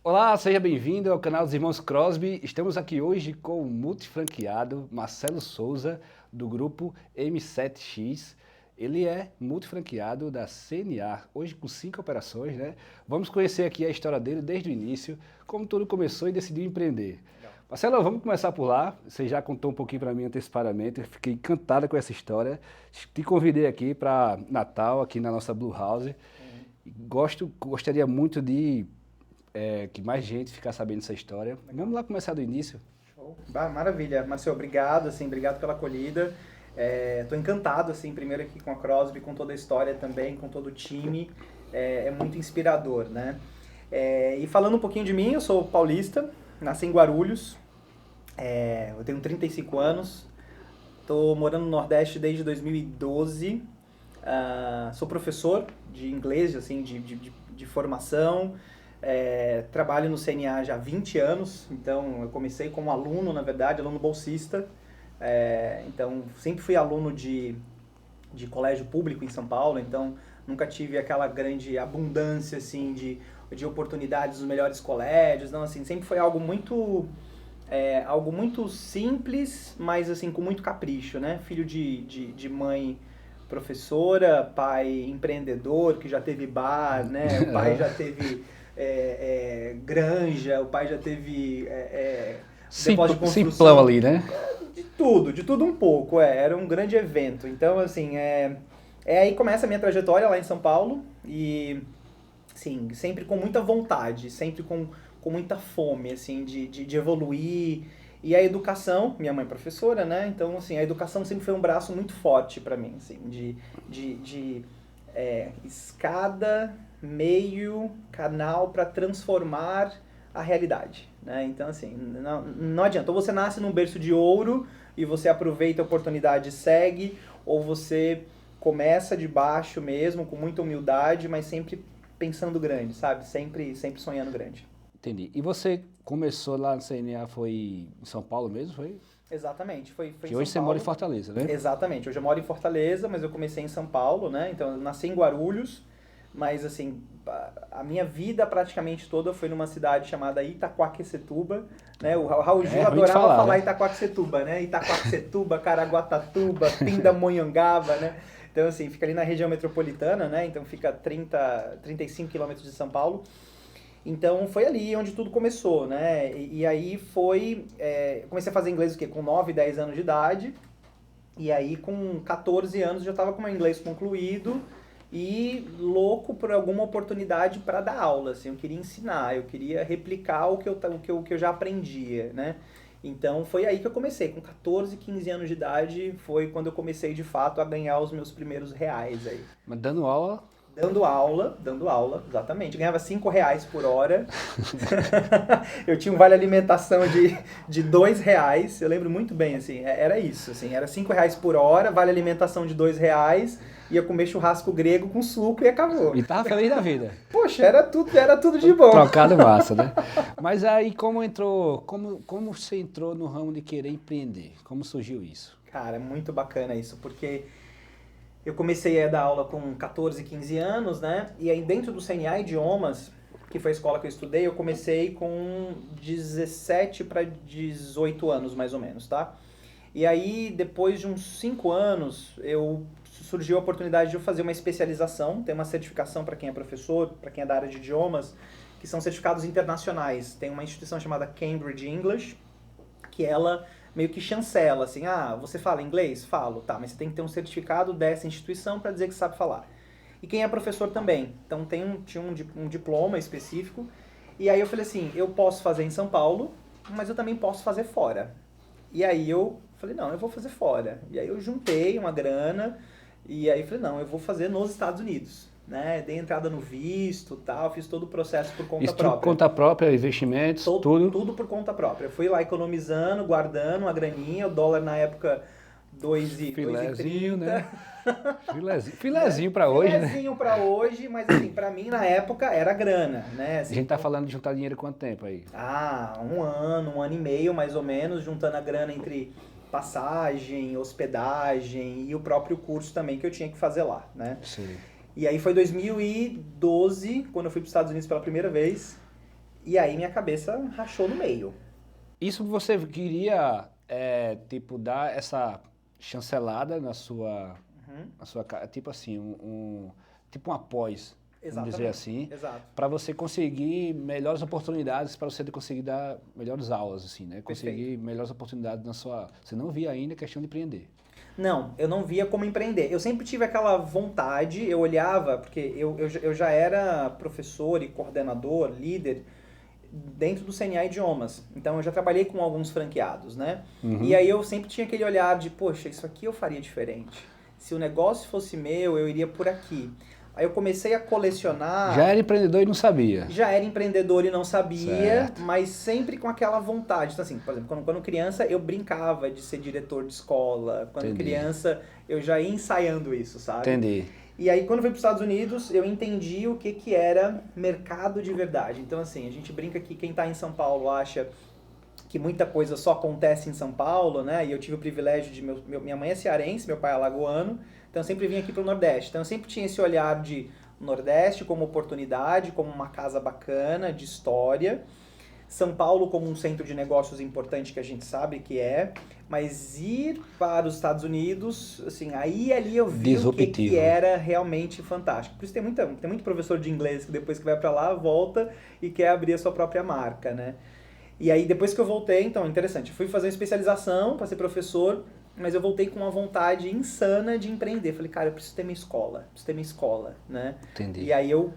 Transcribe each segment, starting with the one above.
Olá, seja bem-vindo ao canal dos Irmãos Crosby. Estamos aqui hoje com o multifranqueado Marcelo Souza, do grupo M7X. Ele é multifranqueado da CNA, hoje com 5 operações, né? Vamos conhecer aqui a história dele desde o início, como tudo começou e decidiu empreender. Legal. Marcelo, vamos começar por lá. Você já contou um pouquinho para mim antecipadamente, eu fiquei encantada com essa história. Te convidei aqui para Natal, aqui na nossa Blue House. Uhum. Gostaria muito de que mais gente ficar sabendo dessa história. Legal. Vamos lá começar do início. Show. Maravilha, Marcelo, obrigado, obrigado pela acolhida. Tô encantado, primeiro aqui com a Crosby, com toda a história também, com todo o time. É muito inspirador, né? E falando um pouquinho de mim, eu sou paulista, nasci em Guarulhos, eu tenho 35 anos, estou morando no Nordeste desde 2012, sou professor de inglês, de formação. Trabalho no CNA já há 20 anos, então eu comecei como aluno, na verdade, aluno bolsista. Então sempre fui aluno de colégio público em São Paulo, então nunca tive aquela grande abundância de oportunidades nos melhores colégios, não, sempre foi algo muito simples, mas com muito capricho, né? Filho de mãe professora, pai empreendedor, que já teve bar, né? O pai já teve granja, o pai já teve depósito de construção. Simplão ali, né? De tudo um pouco, era um grande evento. Então, aí que começa a minha trajetória lá em São Paulo e, sempre com muita vontade, sempre com muita fome, de evoluir. E a educação, minha mãe é professora, né? Então, a educação sempre foi um braço muito forte para mim, de escada, meio, canal para transformar a realidade, né? Então, não adianta. Ou você nasce num berço de ouro e você aproveita a oportunidade e segue, ou você começa de baixo mesmo, com muita humildade, mas sempre pensando grande, sabe? Sempre sonhando grande. Entendi. E você começou lá no CNA, foi em São Paulo mesmo, foi? Exatamente, foi Que em hoje São você mora em Paulo. Fortaleza, né? Exatamente, hoje eu moro em Fortaleza, mas eu comecei em São Paulo, né? Então eu nasci em Guarulhos, mas a minha vida praticamente toda foi numa cidade chamada Itaquaquecetuba, né? O Raul Gil Ruim de adorava falar né? Itaquaquecetuba, né? Itaquaquecetuba, Caraguatatuba, Pindamonhangaba, né? Então fica ali na região metropolitana, né? Então fica 35 quilômetros de São Paulo. Então foi ali onde tudo começou, né? E aí comecei a fazer inglês o quê? Com 9, 10 anos de idade. E aí com 14 anos já estava com o meu inglês concluído e louco por alguma oportunidade para dar aula, eu queria ensinar, eu queria replicar o que eu já aprendia, né? Então foi aí que eu comecei, com 14, 15 anos de idade, foi quando eu comecei de fato a ganhar os meus primeiros reais aí. Mas dando aula. Dando aula, exatamente. Ganhava R$ 5 por hora. Eu tinha um vale alimentação de R$ 2. Eu lembro muito bem, era isso, era R$ 5 por hora, vale alimentação de R$ 2, ia comer churrasco grego com suco e acabou. E tava feliz da vida. Poxa, era tudo de bom. Trocado massa, né? Mas aí como você entrou no ramo de querer empreender? Como surgiu isso? Cara, é muito bacana isso, porque eu comecei a dar aula com 14, 15 anos, né? E aí dentro do CNA Idiomas, que foi a escola que eu estudei, eu comecei com 17 para 18 anos, mais ou menos, tá? E aí, depois de uns 5 anos, surgiu a oportunidade de eu fazer uma especialização, tem uma certificação para quem é professor, para quem é da área de idiomas, que são certificados internacionais. Tem uma instituição chamada Cambridge English, que ela meio que chancela, você fala inglês? Falo, tá, mas você tem que ter um certificado dessa instituição para dizer que sabe falar. E quem é professor também, então tinha um diploma específico, e aí eu falei eu posso fazer em São Paulo, mas eu também posso fazer fora. E aí eu falei, não, eu vou fazer fora. E aí eu juntei uma grana, e aí falei, não, eu vou fazer nos Estados Unidos, né? Dei entrada no visto, tal, fiz todo o processo por conta Isso própria. por conta própria, investimentos, tudo? Tudo por conta própria. Eu fui lá economizando, guardando uma graninha, o dólar na época 2,30. Filézinho, né? Filézinho pra hoje, né? Filézinho pra hoje, mas pra mim na época era grana, né? A gente tá falando de juntar dinheiro quanto tempo aí? Um ano e meio mais ou menos, juntando a grana entre passagem, hospedagem e o próprio curso também que eu tinha que fazer lá, né? Sim. E aí foi 2012, quando eu fui para os Estados Unidos pela primeira vez. E aí minha cabeça rachou no meio. Isso você queria, tipo, dar essa chancelada na sua tipo assim, tipo um após, vamos dizer Exatamente, assim, exato. para você conseguir melhores oportunidades, para você conseguir dar melhores aulas, assim, né? Perfeito. Conseguir melhores oportunidades na sua... Você não via ainda a questão de empreender. Não, eu não via como empreender. Eu sempre tive aquela vontade, eu olhava, porque eu já era professor e coordenador, líder, dentro do CNA Idiomas. Então eu já trabalhei com alguns franqueados, né? E Uhum. aí eu sempre tinha aquele olhar de, poxa, isso aqui eu faria diferente. Se o negócio fosse meu, eu iria por aqui. Aí eu comecei a Já colecionar. era empreendedor e não sabia. Já era empreendedor e não sabia, Certo. mas sempre com aquela vontade. Então, assim, por exemplo, quando criança eu brincava de ser diretor de escola. Quando Entendi. criança eu já ia ensaiando isso, sabe? Entendi. E aí, quando eu fui para os Estados Unidos, eu entendi o que, que era mercado de verdade. Então, assim, a gente brinca que quem está em São Paulo acha que muita coisa só acontece em São Paulo, né? E eu tive o privilégio de... minha mãe é cearense, meu pai é alagoano, então eu sempre vim aqui para o Nordeste. Então eu sempre tinha esse olhar de Nordeste como oportunidade, como uma casa bacana, de história. São Paulo como um centro de negócios importante que a gente sabe que é, mas ir para os Estados Unidos, assim, aí ali eu vi o que, que Disruptivo. era realmente fantástico. Por isso tem muito professor de inglês que depois que vai para lá, volta e quer abrir a sua própria marca, né? E aí depois que eu voltei, então, interessante, eu fui fazer uma especialização para ser professor, mas eu voltei com uma vontade insana de empreender. Falei, cara, eu preciso ter minha escola, preciso ter minha escola, né? E Entendi. aí eu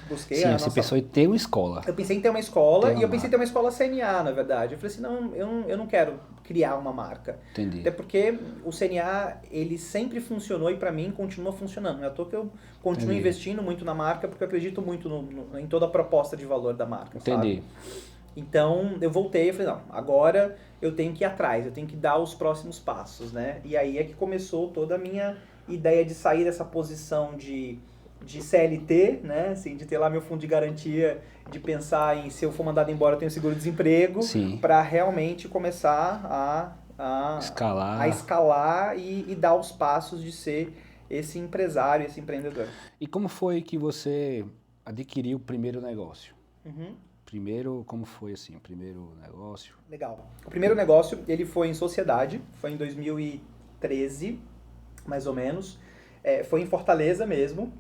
busquei Sim, a você nossa... pensou em ter uma escola, Eu pensei em ter uma ter escola uma e eu pensei em ter marca. uma escola CNA, na verdade. Eu falei assim, não, eu não quero criar uma marca. Entendi. Até porque o CNA, ele sempre funcionou e para mim continua funcionando. Não é à toa que eu continuo Entendi. investindo muito na marca porque eu acredito muito em toda a proposta de valor da marca, sabe? Entendi. Então eu voltei e falei, não, agora eu tenho que ir atrás, eu tenho que dar os próximos passos, né? E aí é que começou toda a minha ideia de sair dessa posição de CLT, né? Assim, de ter lá meu fundo de garantia, de pensar em se eu for mandado embora eu tenho seguro-desemprego, Sim. para realmente começar a Escalar. escalar e dar os passos de ser esse empresário, esse empreendedor. E como foi que você adquiriu o primeiro negócio? Uhum. Primeiro, como foi assim, o primeiro negócio? Legal. O primeiro negócio, ele foi em sociedade, foi em 2013, mais ou menos. Foi em Fortaleza mesmo.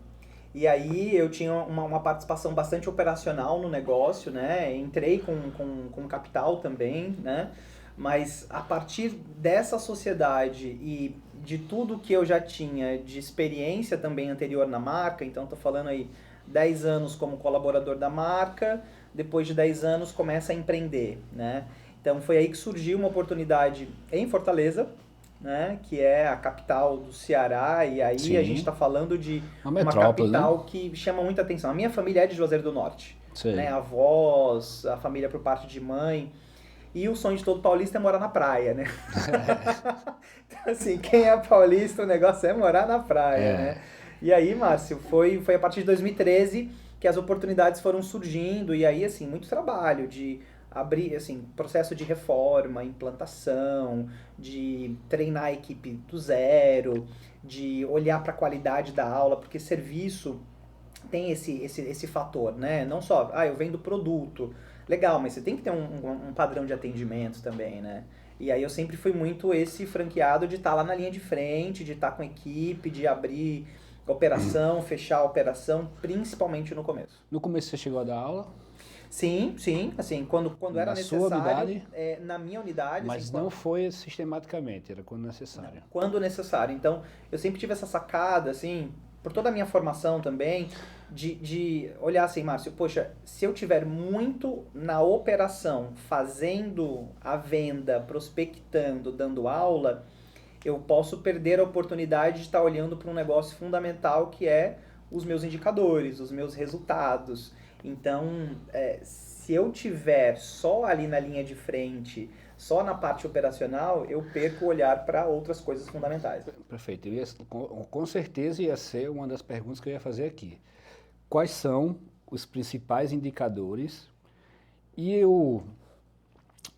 E aí eu tinha uma participação bastante operacional no negócio, né? Entrei com capital também, né? Mas a partir dessa sociedade e de tudo que eu já tinha de experiência também anterior na marca, então estou falando aí 10 anos como colaborador da marca, depois de 10 anos começa a empreender, né? Então foi aí que surgiu uma oportunidade em Fortaleza, né, que é a capital do Ceará, e aí a gente Sim. está falando de Uma uma metrópole, né? capital que chama muita atenção. A minha família é de Juazeiro do Norte, né, Sei. avós, a família por parte de mãe, e o sonho de todo paulista é morar na praia, né? Então, assim, quem é paulista, o negócio é morar na praia, né? É, E aí, Márcio, foi a partir de 2013 que as oportunidades foram surgindo, e aí, assim, muito trabalho de abrir, assim, processo de reforma, implantação, de treinar a equipe do zero, de olhar para a qualidade da aula, porque serviço tem esse fator, né? Não só, eu vendo produto, legal, mas você tem que ter um padrão de atendimento também, né? E aí eu sempre fui muito esse franqueado de estar lá na linha de frente, de estar com equipe, de abrir operação, fechar a operação, principalmente no começo. no começo você chegou a dar aula, Sim, sim, assim, quando era na sua necessário, unidade, na minha unidade, assim, mas não foi sistematicamente, era quando necessário. quando necessário. Então, eu sempre tive essa sacada, assim, por toda a minha formação também, de olhar assim, Márcio, poxa, se eu tiver muito na operação, fazendo a venda, prospectando, dando aula, eu posso perder a oportunidade de estar olhando para um negócio fundamental que é os meus indicadores, os meus resultados. Então, se eu tiver só ali na linha de frente, só na parte operacional, eu perco o olhar para outras coisas fundamentais. Perfeito. Com certeza ia ser uma das perguntas que eu ia fazer aqui. Quais são os principais indicadores e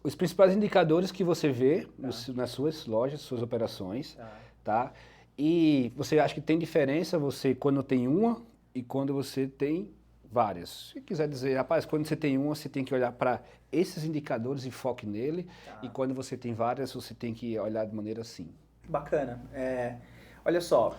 os principais indicadores que você vê nas suas lojas, suas operações, Tá. tá? E você acha que tem diferença você quando tem uma e quando você tem Várias. Se quiser dizer, rapaz, quando você tem uma, você tem que olhar para esses indicadores e foque nele. Tá. E quando você tem várias, você tem que olhar de maneira assim. Bacana. Olha só,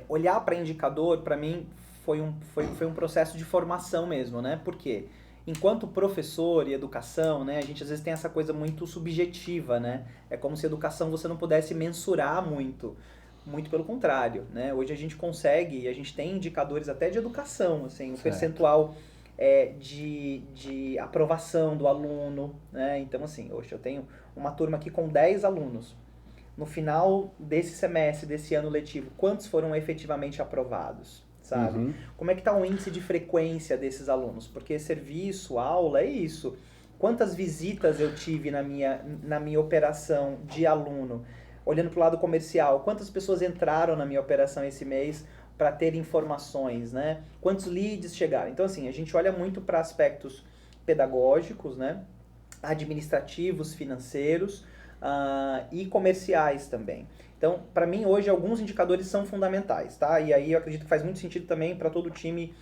olhar para indicador, para mim, foi um processo de formação mesmo, né? Por quê? Enquanto professor e educação, né, a gente às vezes tem essa coisa muito subjetiva, né? É como se educação você não pudesse mensurar muito. Muito pelo contrário, né? Hoje a gente consegue, e a gente tem indicadores até de educação, assim, o percentual de aprovação do aluno, né? Então, assim, hoje eu tenho uma turma aqui com 10 alunos. No final desse semestre, desse ano letivo, quantos foram efetivamente aprovados, sabe? Uhum. Como é que está o índice de frequência desses alunos? Porque serviço, aula, é isso. Quantas visitas eu tive na minha operação de aluno? Olhando para o lado comercial, quantas pessoas entraram na minha operação esse mês para ter informações, né? Quantos leads chegaram? Então, assim, a gente olha muito para aspectos pedagógicos, né? Administrativos, financeiros, e comerciais também. Então, para mim, hoje, alguns indicadores são fundamentais, tá? E aí eu acredito que faz muito sentido também para todo time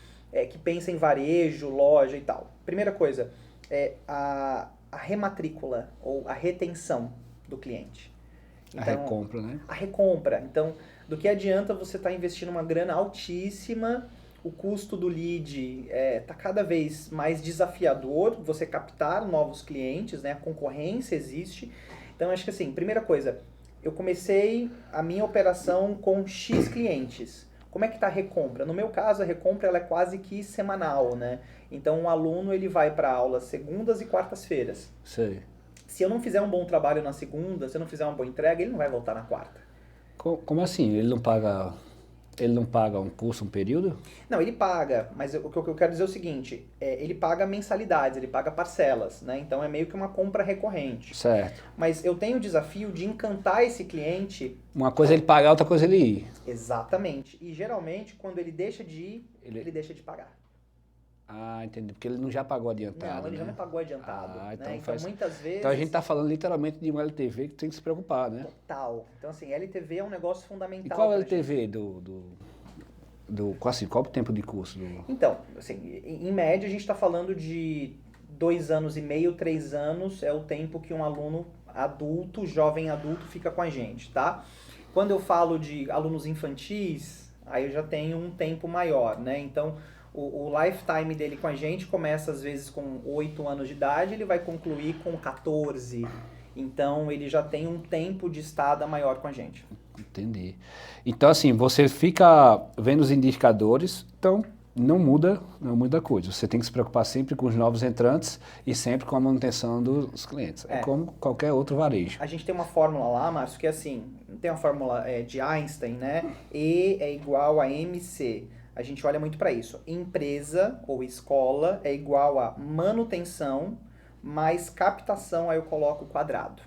que pensa em varejo, loja e tal. Primeira coisa, a rematrícula ou a retenção do cliente. Então, a recompra, né? A recompra. Então, do que adianta você estar investindo uma grana altíssima, o custo do lead está cada vez mais desafiador, você captar novos clientes, né? A concorrência existe. Então, acho que assim, primeira coisa, eu comecei a minha operação com X clientes. Como é que está a recompra? No meu caso, a recompra ela é quase que semanal, né? Então, um aluno ele vai para aula segundas e quartas-feiras. Sei. Se eu não fizer um bom trabalho na segunda, se eu não fizer uma boa entrega, ele não vai voltar na quarta. Como assim? Ele não paga um curso, um período? Não, ele paga, mas o que eu quero dizer é o seguinte, ele paga mensalidades, ele paga parcelas, né? Então é meio que uma compra recorrente. Certo. Mas eu tenho o desafio de encantar esse cliente. Uma coisa é ele pagar, outra coisa é ele ir. Exatamente. E geralmente, quando ele deixa de ir, ele deixa de pagar. Ah, entendi. Porque ele não já pagou adiantado, Não, ele né? já não pagou adiantado. Ah, né? então muitas vezes... Então a gente tá falando literalmente de um LTV que tem que se preocupar, né? Total. Então, assim, LTV é um negócio fundamental. E qual é o pra gente. LTV qual o tempo de curso? Então, assim, em média a gente está falando de 2 anos e meio, 3 anos é o tempo que um aluno adulto, jovem adulto, fica com a gente, tá? Quando eu falo de alunos infantis, aí eu já tenho um tempo maior, né? Então, o lifetime dele com a gente começa às vezes com 8 anos de idade, ele vai concluir com 14. Então, ele já tem um tempo de estada maior com a gente. Entendi. Então, assim, você fica vendo os indicadores, então não muda a coisa. Você tem que se preocupar sempre com os novos entrantes e sempre com a manutenção dos clientes. É como qualquer outro varejo. A gente tem uma fórmula lá, Márcio, que é assim, tem uma fórmula de Einstein, né? E é igual a MC. A gente olha muito para isso. Empresa ou escola é igual a manutenção mais captação, aí eu coloco o quadrado.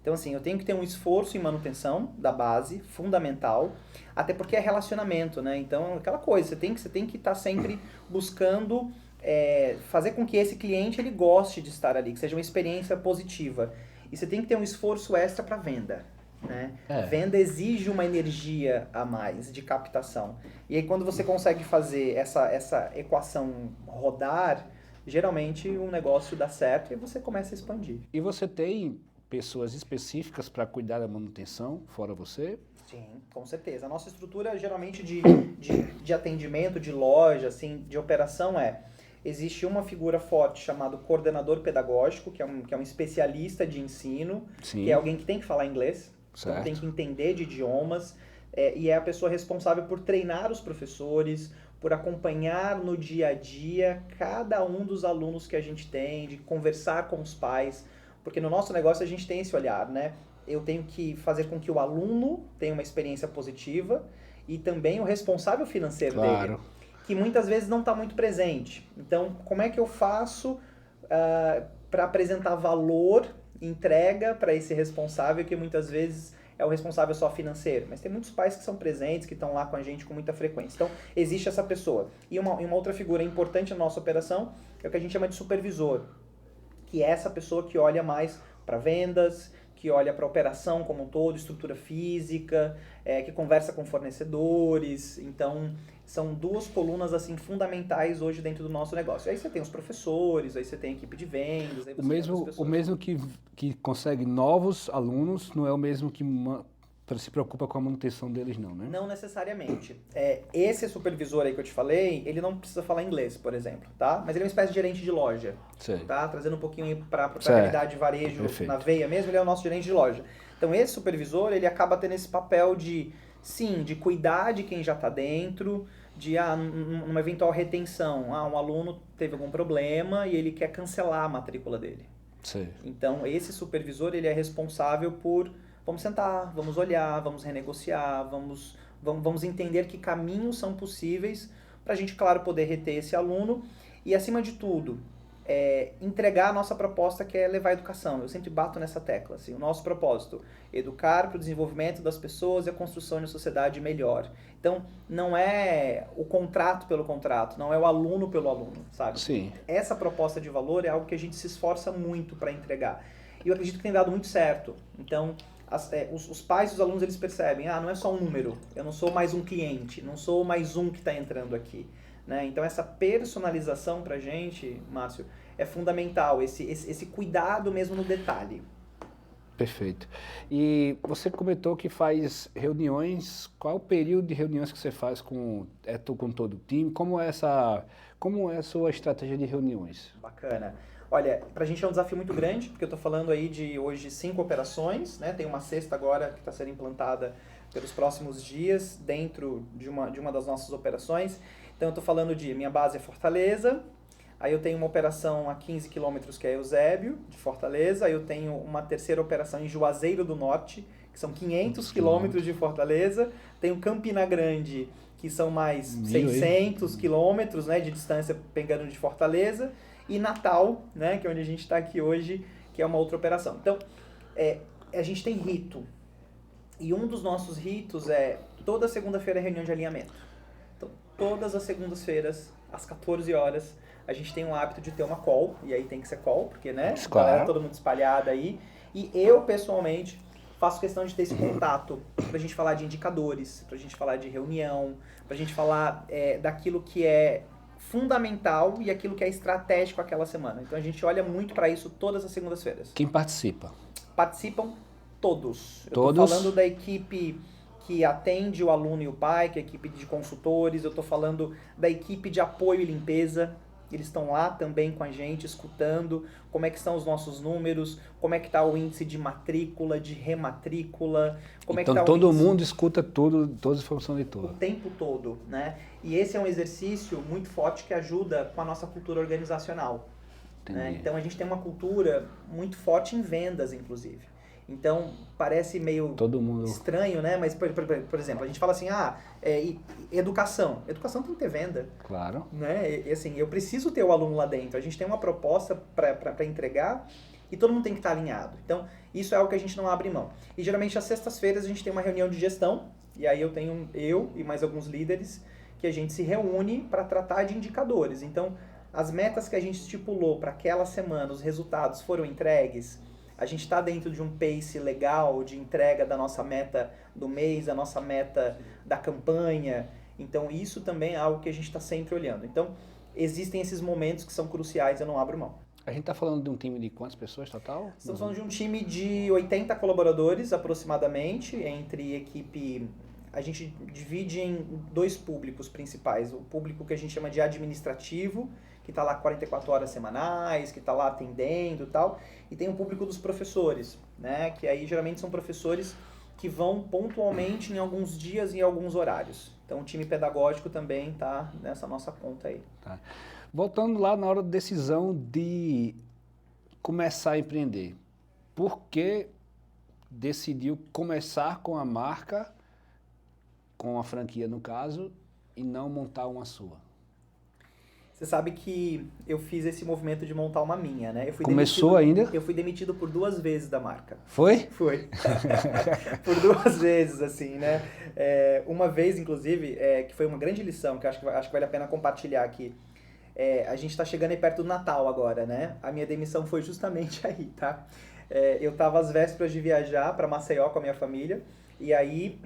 Então, assim, eu tenho que ter um esforço em manutenção da base, fundamental, até porque é relacionamento, né? Então, aquela coisa, você tem que estar sempre buscando fazer com que esse cliente ele goste de estar ali, que seja uma experiência positiva. E você tem que ter um esforço extra para venda. Né? Venda exige uma energia a mais de captação. E aí, quando você consegue fazer essa equação rodar, geralmente um negócio dá certo e você começa a expandir. E você tem pessoas específicas para cuidar da manutenção, fora você? Sim, com certeza. A nossa estrutura, geralmente, de atendimento, de loja, assim, de operação existe uma figura forte chamada coordenador pedagógico, que é um especialista de ensino, Sim. que é alguém que tem que falar inglês, então tem que entender de idiomas, e é a pessoa responsável por treinar os professores, por acompanhar no dia a dia cada um dos alunos que a gente tem, de conversar com os pais, porque no nosso negócio a gente tem esse olhar, né? Eu tenho que fazer com que o aluno tenha uma experiência positiva e também o responsável financeiro dele, que muitas vezes não está muito presente. Então, como é que eu faço para apresentar valor, entrega para esse responsável, que muitas vezes é o responsável só financeiro, mas tem muitos pais que são presentes, que estão lá com a gente com muita frequência. Então, existe essa pessoa. E uma outra figura importante na nossa operação é o que a gente chama de supervisor, que é essa pessoa que olha mais para vendas, que olha para a operação como um todo, estrutura física, que conversa com fornecedores. Então, são duas colunas assim fundamentais hoje dentro do nosso negócio. Aí você tem os professores, aí você tem a equipe de vendas. Aí você tem outras O pessoas. mesmo que consegue novos alunos não é o mesmo que se preocupa com a manutenção deles, não, né? Não necessariamente. Esse supervisor aí que eu te falei, ele não precisa falar inglês, por exemplo, tá? Mas ele é uma espécie de gerente de loja, Sei. tá? Trazendo um pouquinho para a Certo. realidade de varejo Perfeito. na veia mesmo, ele é o nosso gerente de loja. Então esse supervisor, ele acaba tendo esse papel de, sim, de cuidar de quem já está dentro, de numa eventual retenção, um aluno teve algum problema e ele quer cancelar a matrícula dele. Sei. Então esse supervisor, ele é responsável por vamos sentar, vamos olhar, vamos renegociar, vamos entender que caminhos são possíveis para a gente, claro, poder reter esse aluno e, acima de tudo, entregar a nossa proposta, que é levar a educação. Eu sempre bato nessa tecla. Assim, o nosso propósito, educar para o desenvolvimento das pessoas e a construção de uma sociedade melhor. Então, não é o contrato pelo contrato, não é o aluno pelo aluno, sabe? Sim. Essa proposta de valor é algo que a gente se esforça muito para entregar. E eu acredito que tem dado muito certo. Então, os pais e os alunos, eles percebem, não é só um número, eu não sou mais um cliente, não sou mais um que está entrando aqui. Né? Então essa personalização pra gente, Márcio, é fundamental, esse cuidado mesmo no detalhe. Perfeito. E você comentou que faz reuniões, qual é o período de reuniões que você faz com todo o time? Como é a sua estratégia de reuniões? Bacana. Olha, pra gente é um desafio muito grande, porque eu tô falando aí de hoje 5 operações, né? Tem uma sexta agora que está sendo implantada pelos próximos dias dentro de uma das nossas operações. Então eu tô falando de, minha base é Fortaleza, aí eu tenho uma operação a 15 quilômetros que é Eusébio, de Fortaleza, aí eu tenho uma terceira operação em Juazeiro do Norte, que são 500 quilômetros de Fortaleza, tenho Campina Grande, que são mais 600 quilômetros, né, de distância pegando de Fortaleza, e Natal, né, que é onde a gente está aqui hoje, que é uma outra operação. Então, a gente tem rito. E um dos nossos ritos é toda segunda-feira é reunião de alinhamento. Então, todas as segundas-feiras, às 14 horas, a gente tem o hábito de ter uma call, e aí tem que ser call, porque, né, a galera todo mundo espalhada aí. E eu, pessoalmente, faço questão de ter esse contato pra gente falar de indicadores, pra gente falar de reunião, pra gente falar daquilo que é fundamental e aquilo que é estratégico aquela semana. Então a gente olha muito para isso todas as segundas-feiras. Quem participa? Participam todos. Todos? Eu tô falando da equipe que atende o aluno e o pai, que é a equipe de consultores, eu tô falando da equipe de apoio e limpeza. Eles estão lá também com a gente, escutando como é que estão os nossos números, como é que está o índice de matrícula, de rematrícula, como então é que tá todo o índice... mundo escuta todas as informações de tudo. O tempo todo, né? E esse é um exercício muito forte que ajuda com a nossa cultura organizacional. Né? Então a gente tem uma cultura muito forte em vendas, inclusive. Então, parece meio estranho, né? Mas, por exemplo, a gente fala assim, educação. Educação tem que ter venda. Claro. Né? E, assim, eu preciso ter o aluno lá dentro. A gente tem uma proposta para entregar e todo mundo tem que estar alinhado. Então, isso é algo que a gente não abre mão. E, geralmente, às sextas-feiras, a gente tem uma reunião de gestão. E aí eu tenho e mais alguns líderes que a gente se reúne para tratar de indicadores. Então, as metas que a gente estipulou para aquela semana, os resultados foram entregues. A gente está dentro de um pace legal de entrega da nossa meta do mês, a nossa meta da campanha. Então, isso também é algo que a gente está sempre olhando. Então, existem esses momentos que são cruciais, eu não abro mão. A gente está falando de um time de quantas pessoas total? Estamos falando de um time de 80 colaboradores, aproximadamente, entre equipe... A gente divide em 2 públicos principais. O público que a gente chama de administrativo, que está lá 44 horas semanais, que está lá atendendo e tal. E tem o público dos professores, né? Que aí geralmente são professores que vão pontualmente em alguns dias e em alguns horários. Então o time pedagógico também está nessa nossa conta aí. Tá. Voltando lá na hora da decisão de começar a empreender. Por que decidiu começar com a marca, com a franquia no caso, e não montar uma sua? Você sabe que eu fiz esse movimento de montar uma minha, né? Começou ainda? Eu fui demitido por 2 vezes da marca. Foi? Foi. Por 2 vezes, assim, né? Uma vez, inclusive, que foi uma grande lição, que acho que vale a pena compartilhar aqui. A gente está chegando aí perto do Natal agora, né? A minha demissão foi justamente aí, tá? Eu estava às vésperas de viajar para Maceió com a minha família, e aí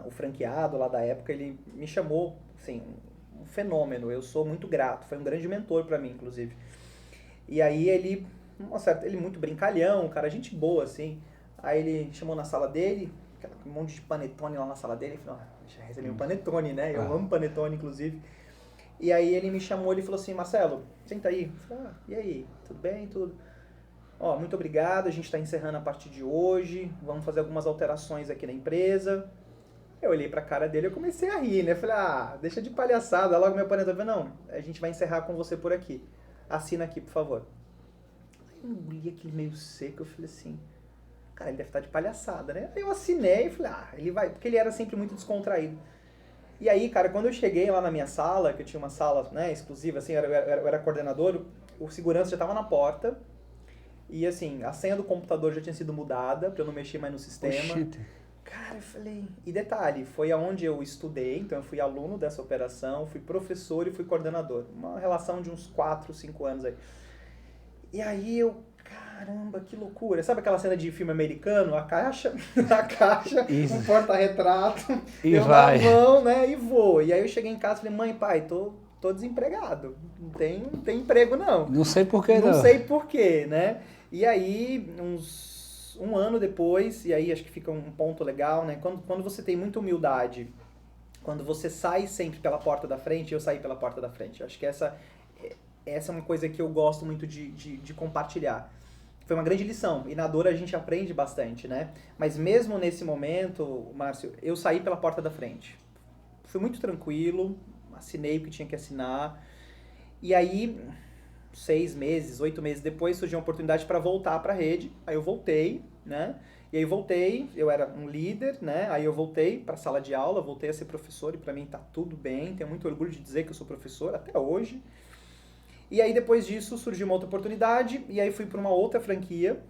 o franqueado lá da época, ele me chamou, assim, um fenômeno, eu sou muito grato, foi um grande mentor para mim, inclusive. E aí ele, ele muito brincalhão, um cara, gente boa, assim, aí ele chamou na sala dele, um monte de panetone lá na sala dele, e falou, já recebi um panetone, né, eu amo panetone, inclusive. E aí ele me chamou, ele falou assim, Marcelo, senta aí. Eu falei, e aí, tudo bem? Tudo. Ó, muito obrigado, a gente está encerrando a partir de hoje, vamos fazer algumas alterações aqui na empresa. Eu olhei pra cara dele e comecei a rir, né? Eu falei, deixa de palhaçada. Logo meu panetone falou, não, a gente vai encerrar com você por aqui. Assina aqui, por favor. Aí eu engoli aquele meio seco, eu falei assim, cara, ele deve estar de palhaçada, né? Aí eu assinei e falei, ele vai, porque ele era sempre muito descontraído. E aí, cara, quando eu cheguei lá na minha sala, que eu tinha uma sala, né, exclusiva, assim, eu era coordenador, o segurança já estava na porta, e assim, a senha do computador já tinha sido mudada, pra eu não mexer mais no sistema. Oxi. Cara, eu falei... E detalhe, foi aonde eu estudei, então eu fui aluno dessa operação, fui professor e fui coordenador. Uma relação de uns 4, 5 anos aí. E aí eu... Caramba, que loucura. Sabe aquela cena de filme americano? A caixa, um porta-retrato, E eu vai. na mão, né, e vou. E aí eu cheguei em casa e falei, mãe, pai, tô desempregado. Não tem emprego, não. Não sei por que Não sei por quê, né? E aí, um ano depois, e aí acho que fica um ponto legal, né? Quando você tem muita humildade, quando você sai sempre pela porta da frente, eu saí pela porta da frente. Eu acho que essa é uma coisa que eu gosto muito de compartilhar. Foi uma grande lição, e na dor a gente aprende bastante, né? Mas mesmo nesse momento, Márcio, eu saí pela porta da frente. Fui muito tranquilo, assinei o que tinha que assinar, e aí, 6 meses, 8 meses depois, surgiu uma oportunidade para voltar para a rede, aí eu voltei, né? E aí voltei, eu era um líder, né? Aí eu voltei para a sala de aula, voltei a ser professor, e para mim tá tudo bem, tenho muito orgulho de dizer que eu sou professor até hoje. E aí depois disso surgiu uma outra oportunidade, e aí fui para uma outra franquia,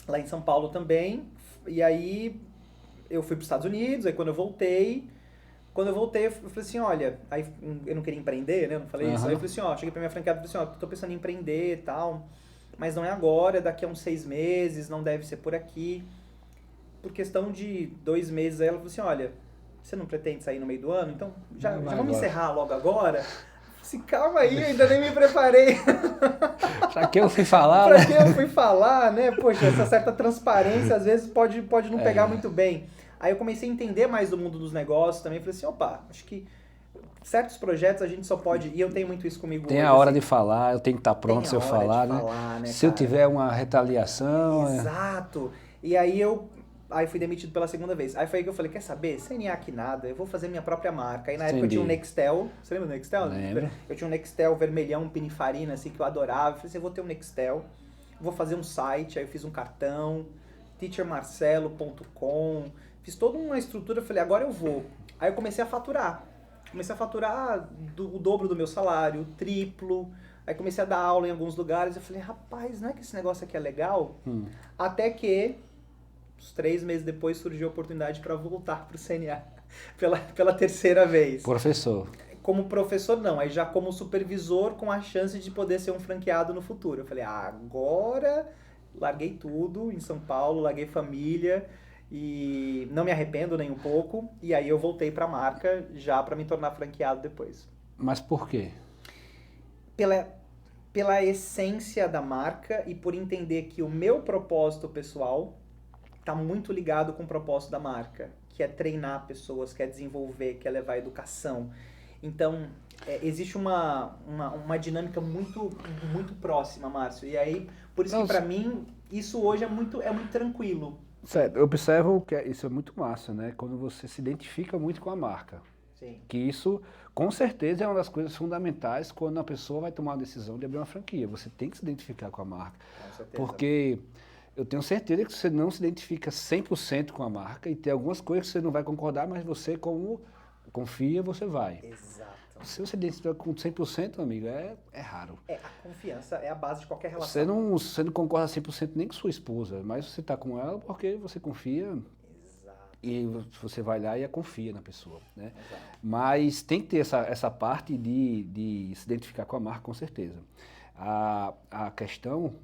lá em São Paulo também, e aí eu fui para os Estados Unidos, aí quando eu voltei, eu falei assim, olha, aí eu não queria empreender, né, eu não falei isso, aí eu falei assim, cheguei pra minha franqueada e falei assim, tô pensando em empreender e tal, mas não é agora, daqui a uns 6 meses, não deve ser por aqui. Por questão de 2 meses aí ela falou assim, olha, você não pretende sair no meio do ano? Então já vamos agora. Encerrar logo agora? Assim, calma aí, ainda nem me preparei. Pra que eu fui falar, Pra que eu fui falar, né? Poxa, essa certa transparência às vezes pode não pegar muito bem. Aí eu comecei a entender mais do mundo dos negócios também. Falei assim, opa, acho que certos projetos a gente só pode... E eu tenho muito isso comigo tem hoje. A hora assim, de falar, eu tenho que estar pronto se eu falar, né? Se eu tiver uma retaliação... Exato. E aí Aí fui demitido pela segunda vez. Aí foi aí que eu falei, quer saber? CNA que nada, eu vou fazer minha própria marca. Aí na época eu tinha um Nextel. Você lembra do Nextel? Lembro. Eu tinha um Nextel vermelhão, pinifarina, assim, que eu adorava. Eu falei assim, eu vou ter um Nextel, vou fazer um site. Aí eu fiz um cartão, teachermarcelo.com. Fiz toda uma estrutura, eu falei, agora eu vou. Aí eu comecei a faturar. Comecei a faturar o dobro do meu salário, o triplo. Aí comecei a dar aula em alguns lugares. Eu falei, rapaz, não é que esse negócio aqui é legal? Até que... uns 3 meses depois surgiu a oportunidade para voltar para o CNA pela terceira vez. Professor. Como professor não, aí já como supervisor com a chance de poder ser um franqueado no futuro. Eu falei, agora larguei tudo em São Paulo, larguei família e não me arrependo nem um pouco. E aí eu voltei para a marca já para me tornar franqueado depois. Mas por quê? Pela essência da marca e por entender que o meu propósito pessoal está muito ligado com o propósito da marca, que é treinar pessoas, que é desenvolver, que é levar educação. Então, existe uma dinâmica muito, muito próxima, Márcio. E aí, por isso que para mim, isso hoje é muito tranquilo. Certo, eu observo que isso é muito massa, né? Quando você se identifica muito com a marca. Sim. Que isso, com certeza, é uma das coisas fundamentais quando a pessoa vai tomar a decisão de abrir uma franquia. Você tem que se identificar com a marca. Com certeza. Porque... eu tenho certeza que você não se identifica 100% com a marca e tem algumas coisas que você não vai concordar, mas você, como confia, você vai. Exato. Se você se identifica com 100%, amigo, é raro. A confiança é a base de qualquer relação. Você não concorda 100% nem com sua esposa, mas você está com ela porque você confia. Exato. E você vai lá e confia na pessoa, né? Exato. Mas tem que ter essa parte de se identificar com a marca, com certeza. A questão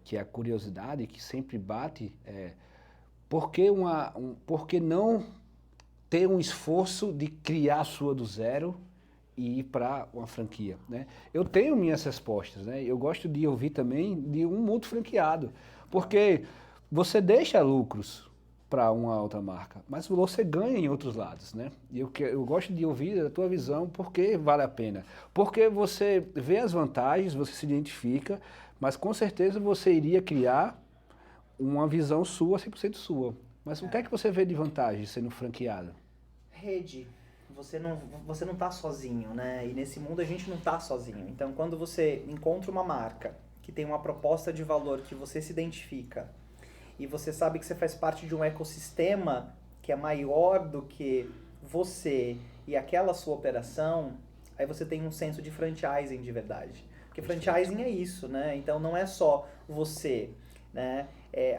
que é a curiosidade que sempre bate, por que não ter um esforço de criar a sua do zero e ir para uma franquia, né? Eu tenho minhas respostas, né? Eu gosto de ouvir também de um multifranqueado, porque você deixa lucros para uma outra marca, mas você ganha em outros lados, né? E eu gosto de ouvir a tua visão, por que vale a pena. Porque você vê as vantagens, você se identifica, mas com certeza você iria criar uma visão sua, 100% sua. Mas o que é que você vê de vantagem sendo franqueado? Rede. Você não tá sozinho, né? E nesse mundo a gente não tá sozinho. Então, quando você encontra uma marca que tem uma proposta de valor que você se identifica e você sabe que você faz parte de um ecossistema que é maior do que você e aquela sua operação, aí você tem um senso de franchising de verdade. Porque franchising é isso, né? Então, não é só você, né?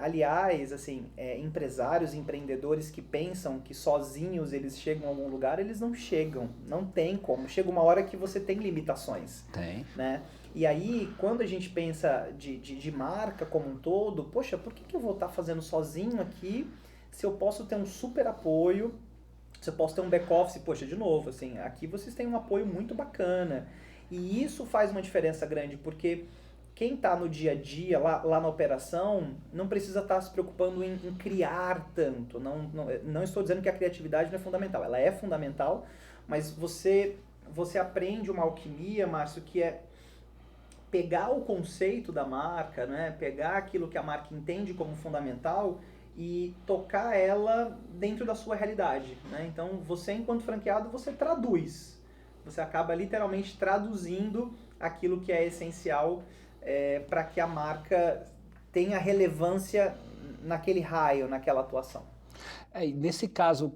Aliás, assim, empresários, empreendedores que pensam que sozinhos eles chegam a algum lugar, eles não chegam, não tem como. Chega uma hora que você tem limitações. Tem. Né? E aí, quando a gente pensa de marca como um todo, poxa, por que eu vou estar fazendo sozinho aqui se eu posso ter um super apoio, se eu posso ter um back-office? Poxa, de novo, assim, aqui vocês têm um apoio muito bacana. E isso faz uma diferença grande, porque quem está no dia a dia, lá na operação, não precisa estar se preocupando em criar tanto. Não estou dizendo que a criatividade não é fundamental. Ela é fundamental, mas você aprende uma alquimia, Márcio, que é pegar o conceito da marca, né? Pegar aquilo que a marca entende como fundamental e tocar ela dentro da sua realidade. Né? Então, você, enquanto franqueado, você traduz. Você acaba literalmente traduzindo aquilo que é essencial para que a marca tenha relevância naquele raio, naquela atuação. E nesse caso,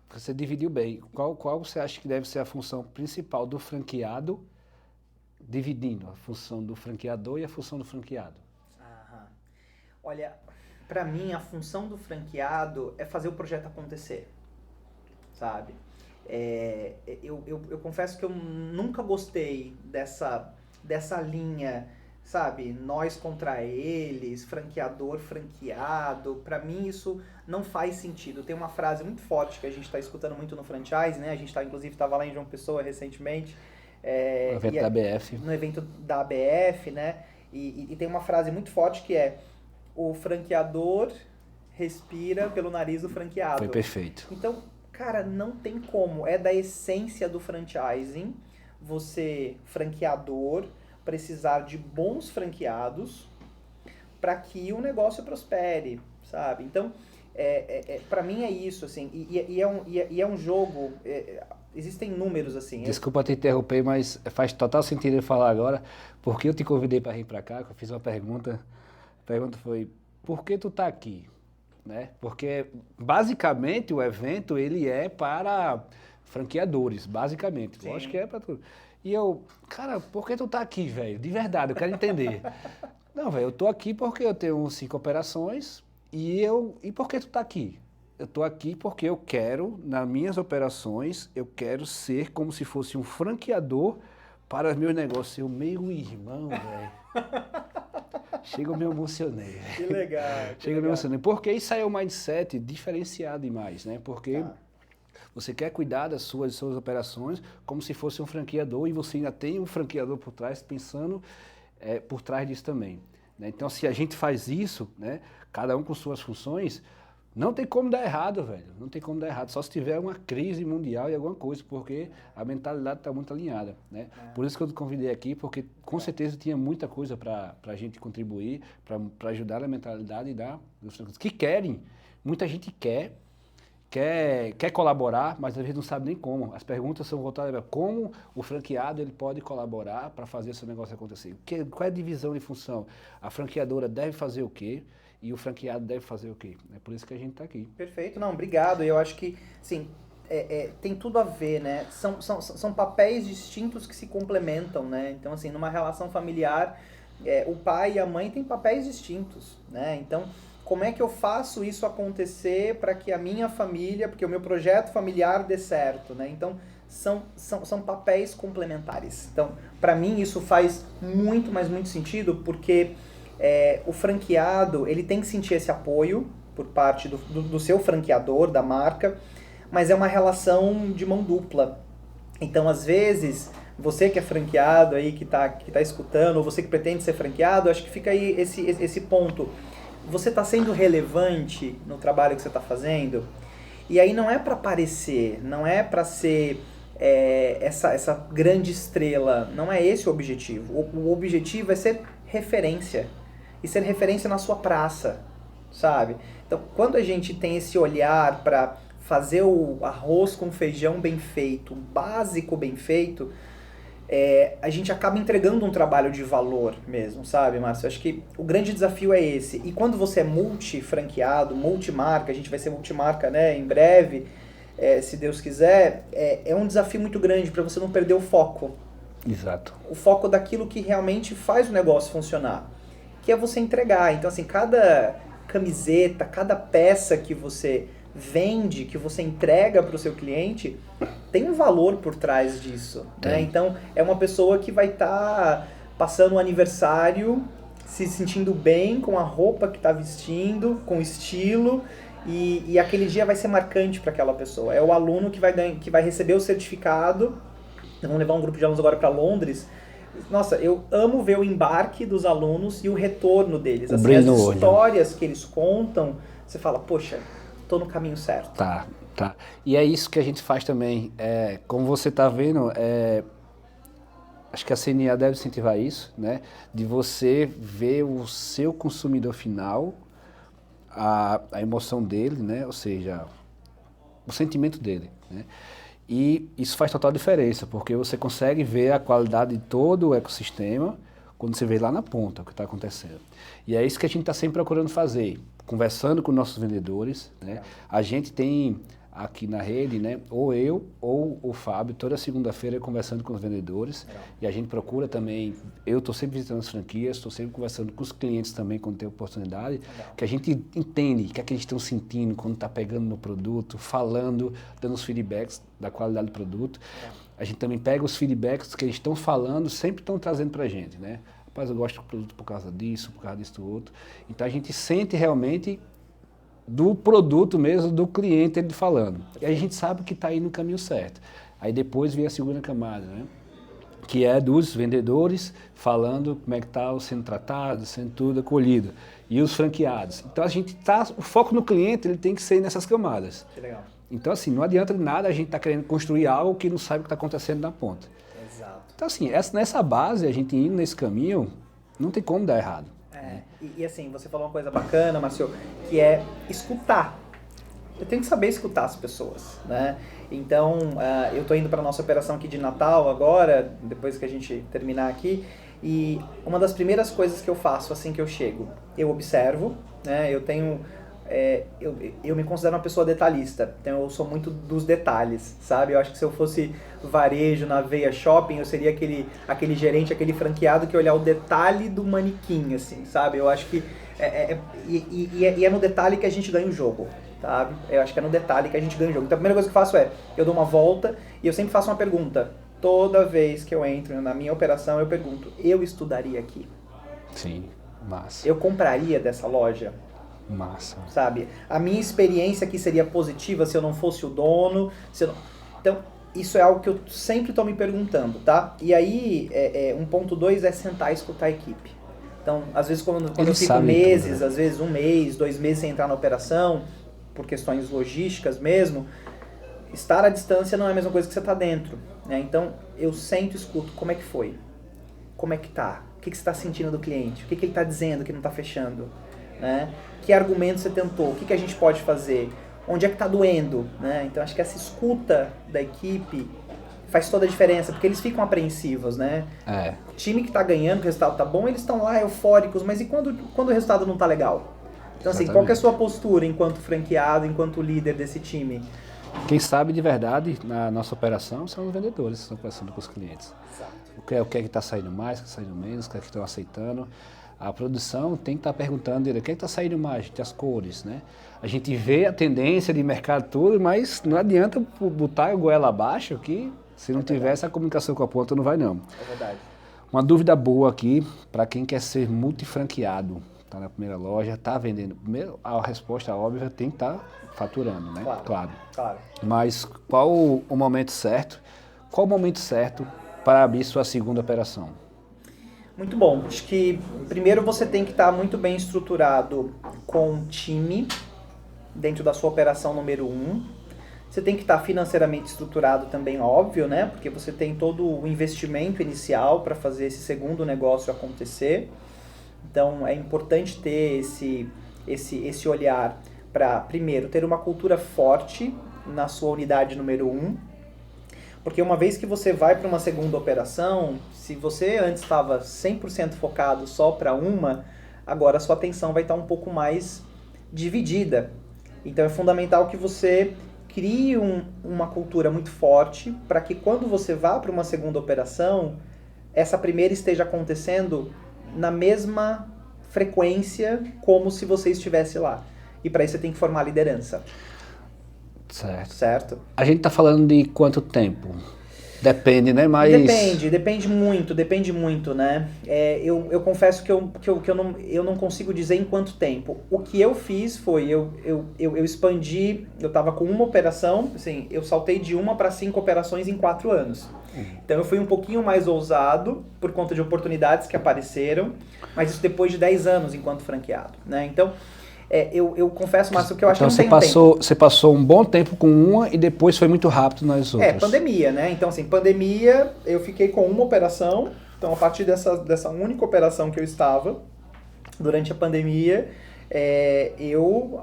você dividiu bem. Qual você acha que deve ser a função principal do franqueado, dividindo a função do franqueador e a função do franqueado? Olha, para mim a função do franqueado é fazer o projeto acontecer, sabe? Eu confesso que eu nunca gostei dessa linha, sabe, nós contra eles, franqueador, franqueado. Para mim isso não faz sentido. Tem uma frase muito forte que a gente está escutando muito no franchise, né? A gente inclusive estava lá em João Pessoa recentemente. No evento da ABF. No evento da ABF, né? E tem uma frase muito forte que é: o franqueador respira pelo nariz do franqueado. Foi perfeito. Então, cara, não tem como. É da essência do franchising você, franqueador, precisar de bons franqueados para que o negócio prospere, sabe? Então, para mim é isso, assim, e é um jogo, existem números, assim. Desculpa te interromper, mas faz total sentido eu falar agora, porque eu te convidei para vir para cá, que eu fiz uma pergunta, a pergunta foi, por que tu tá aqui? Né? Porque, basicamente, o evento, ele é para franqueadores, basicamente. Sim. Lógico que é para tudo. E eu, cara, por que tu tá aqui, velho? De verdade, eu quero entender. Não, velho, eu tô aqui porque eu tenho 5 operações e por que tu tá aqui? Eu tô aqui porque eu quero, nas minhas operações, eu quero ser como se fosse um franqueador para os meus negócios. Eu, meu irmão, velho. Chega, eu me emocionei. Que legal. Chega, eu me emocionei. Porque isso aí é um mindset diferenciado demais, né? Porque você quer cuidar das suas operações como se fosse um franqueador e você ainda tem um franqueador por trás pensando por trás disso também. Né? Então, se a gente faz isso, né, cada um com suas funções, não tem como dar errado, velho. Não tem como dar errado. Só se tiver uma crise mundial e alguma coisa, porque a mentalidade está muito alinhada. Né? Por isso que eu te convidei aqui, porque com certeza tinha muita coisa para a gente contribuir, para ajudar a mentalidade dos franqueadores que querem. Muita gente quer colaborar, mas às vezes não sabe nem como. As perguntas são voltadas para como o franqueado ele pode colaborar para fazer esse negócio acontecer. Qual é a divisão de função? A franqueadora deve fazer o quê? E o franqueado deve fazer o quê? É por isso que a gente está aqui. Perfeito, não, obrigado. Eu acho que, sim, tem tudo a ver, né? São papéis distintos que se complementam, né? Então, assim, numa relação familiar, o pai e a mãe têm papéis distintos, né? Então, como é que eu faço isso acontecer para que a minha família, porque o meu projeto familiar dê certo, né? Então, são papéis complementares. Então, para mim, isso faz muito, mas muito sentido, porque o franqueado, ele tem que sentir esse apoio por parte do seu franqueador, da marca, mas é uma relação de mão dupla. Então, às vezes, você que é franqueado aí, que tá escutando, ou você que pretende ser franqueado, acho que fica aí esse ponto. Você está sendo relevante no trabalho que você está fazendo? E aí não é para aparecer, não é para ser essa grande estrela, não é esse o objetivo. O objetivo é ser referência, e ser referência na sua praça, sabe? Então, quando a gente tem esse olhar para fazer o arroz com feijão bem feito, o básico bem feito, a gente acaba entregando um trabalho de valor mesmo, sabe, Márcio? Acho que o grande desafio é esse. E quando você é multi-franqueado, multimarca, a gente vai ser multimarca, né, em breve, se Deus quiser, é um desafio muito grande para você não perder o foco. Exato. O foco daquilo que realmente faz o negócio funcionar, que é você entregar. Então, assim, cada camiseta, cada peça que você vende, que você entrega para o seu cliente, tem um valor por trás disso, né? Então, é uma pessoa que vai estar passando um aniversário, se sentindo bem com a roupa que está vestindo, com estilo, e aquele dia vai ser marcante para aquela pessoa. É o aluno que vai receber o certificado. Vamos levar um grupo de alunos agora para Londres. Nossa, eu amo ver o embarque dos alunos e o retorno deles. Assim, as histórias que eles contam, você fala, poxa, tô no caminho certo. Tá. E é isso que a gente faz também. Como você tá vendo, acho que a CNA deve incentivar isso, né? De você ver o seu consumidor final, a emoção dele, né? Ou seja, o sentimento dele, né? E isso faz total diferença, porque você consegue ver a qualidade de todo o ecossistema quando você vê lá na ponta o que está acontecendo. E é isso que a gente está sempre procurando fazer, conversando com nossos vendedores, né? A gente tem aqui na rede, né, ou eu ou o Fábio, toda segunda-feira conversando com os vendedores. Legal. E a gente procura também, eu estou sempre visitando as franquias, estou sempre conversando com os clientes também quando tem oportunidade. Legal. Que a gente entende o que é que eles estão sentindo quando está pegando no produto, falando, dando os feedbacks da qualidade do produto. Legal. A gente também pega os feedbacks que eles estão falando, sempre estão trazendo para a gente, né? Rapaz, eu gosto do produto por causa disso, do outro. Então a gente sente realmente do produto mesmo, do cliente ele falando. E a gente sabe que está aí no caminho certo. Aí depois vem a segunda camada, né? Que é dos vendedores falando como é que está sendo tratado, sendo tudo acolhido. E os franqueados. Então a gente o foco no cliente ele tem que ser nessas camadas. Que legal. Então assim, não adianta de nada a gente estar querendo construir algo que não sabe o que está acontecendo na ponta. Exato. Então assim, nessa base, a gente indo nesse caminho, não tem como dar errado. E assim, você falou uma coisa bacana, Márcio, que é escutar. Eu tenho que saber escutar as pessoas, né? Então, eu tô indo para nossa operação aqui de Natal agora, depois que a gente terminar aqui, e uma das primeiras coisas que eu faço assim que eu chego, eu observo, né? Eu tenho... eu me considero uma pessoa detalhista, então eu sou muito dos detalhes, sabe? Eu acho que se eu fosse varejo na Veia Shopping, eu seria aquele gerente, aquele franqueado que olhar o detalhe do manequim, assim, sabe? Eu acho que é no detalhe que a gente ganha o jogo, sabe? Eu acho que é no detalhe que a gente ganha o jogo. Então a primeira coisa que eu faço eu dou uma volta e eu sempre faço uma pergunta. Toda vez que eu entro na minha operação, eu pergunto, eu estudaria aqui? Sim, massa. Eu compraria dessa loja? Massa. Sabe? A minha experiência aqui seria positiva se eu não fosse o dono. Então, isso é algo que eu sempre estou me perguntando, tá? E aí, 1.2 é sentar e escutar a equipe. Então, às vezes, quando eu fico meses, tudo, né? Às vezes 1 mês, 2 meses sem entrar na operação, por questões logísticas mesmo, estar à distância não é a mesma coisa que você tá dentro, né? Então, eu sento e escuto como é que foi, como é que tá, o que você está sentindo do cliente, o que ele está dizendo que não está fechando, né? Que argumento você tentou, o que a gente pode fazer, onde é que está doendo, né? Então acho que essa escuta da equipe faz toda a diferença, porque eles ficam apreensivos, né? O time que está ganhando, que o resultado tá bom, eles estão lá eufóricos, mas e quando o resultado não tá legal? Então assim, qual que é a sua postura enquanto franqueado, enquanto líder desse time? Quem sabe de verdade na nossa operação são os vendedores que estão conversando com os clientes. Exato. O que é que está saindo mais, o que está saindo menos, o que é que estão aceitando. A produção tem que estar perguntando, o que é que está saindo mais, as cores, né? A gente vê a tendência de mercado tudo, mas não adianta botar a goela abaixo que se não tiver essa comunicação com a ponta não vai não. É verdade. Uma dúvida boa aqui, para quem quer ser multifranqueado, está na primeira loja, está vendendo. Primeiro, a resposta óbvia tem que estar faturando, né? Claro. Mas qual o momento certo? Qual o momento certo para abrir sua segunda operação? Muito bom. Acho que primeiro você tem que estar muito bem estruturado com um time dentro da sua operação número 1. Você tem que estar financeiramente estruturado também, óbvio, né? Porque você tem todo o investimento inicial para fazer esse segundo negócio acontecer. Então é importante ter esse olhar para, primeiro, ter uma cultura forte na sua unidade número 1. Porque uma vez que você vai para uma segunda operação, se você antes estava 100% focado só para uma, agora a sua atenção vai estar um pouco mais dividida. Então é fundamental que você crie uma cultura muito forte para que quando você vá para uma segunda operação, essa primeira esteja acontecendo na mesma frequência como se você estivesse lá. E para isso você tem que formar liderança. Certo? A gente está falando de quanto tempo? Depende, né? Mas... Depende muito, né? Eu confesso que eu não consigo dizer em quanto tempo. O que eu fiz foi, eu expandi, eu estava com uma operação, assim, eu saltei de 1 para 5 operações em 4 anos. Então eu fui um pouquinho mais ousado por conta de oportunidades que apareceram, mas isso depois de 10 anos enquanto franqueado, né? Então... eu confesso, Márcio, que eu acho que não tem tempo. Você passou um bom tempo com uma e depois foi muito rápido nas outras. Pandemia, né? Então, assim, pandemia, eu fiquei com uma operação. Então, a partir dessa única operação que eu estava, durante a pandemia, eu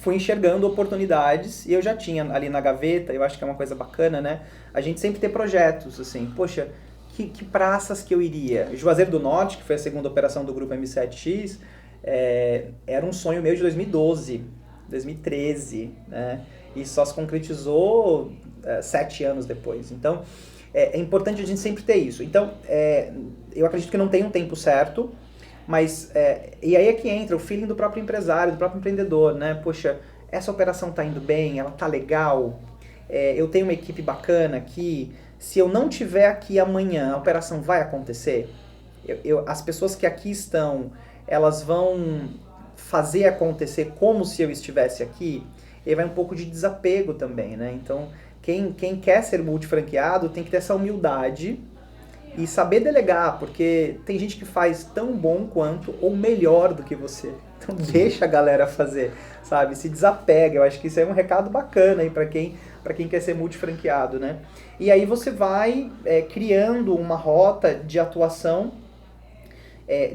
fui enxergando oportunidades e eu já tinha ali na gaveta, eu acho que é uma coisa bacana, né? A gente sempre ter projetos, assim, poxa, que praças que eu iria? Juazeiro do Norte, que foi a segunda operação do grupo M7X, era um sonho meu de 2012, 2013, né? E só se concretizou 7 anos depois. Então, é importante a gente sempre ter isso. Então, eu acredito que não tem um tempo certo, mas e aí é que entra o feeling do próprio empresário, do próprio empreendedor, né? Poxa, essa operação tá indo bem, ela tá legal, eu tenho uma equipe bacana aqui, se eu não tiver aqui amanhã, a operação vai acontecer? As pessoas que aqui estão... elas vão fazer acontecer como se eu estivesse aqui, e aí vai um pouco de desapego também, né? Então, quem quer ser multifranqueado tem que ter essa humildade e saber delegar, porque tem gente que faz tão bom quanto ou melhor do que você. Então, deixa a galera fazer, sabe? Se desapega. Eu acho que isso é um recado bacana aí para quem quer ser multifranqueado, né? E aí você vai criando uma rota de atuação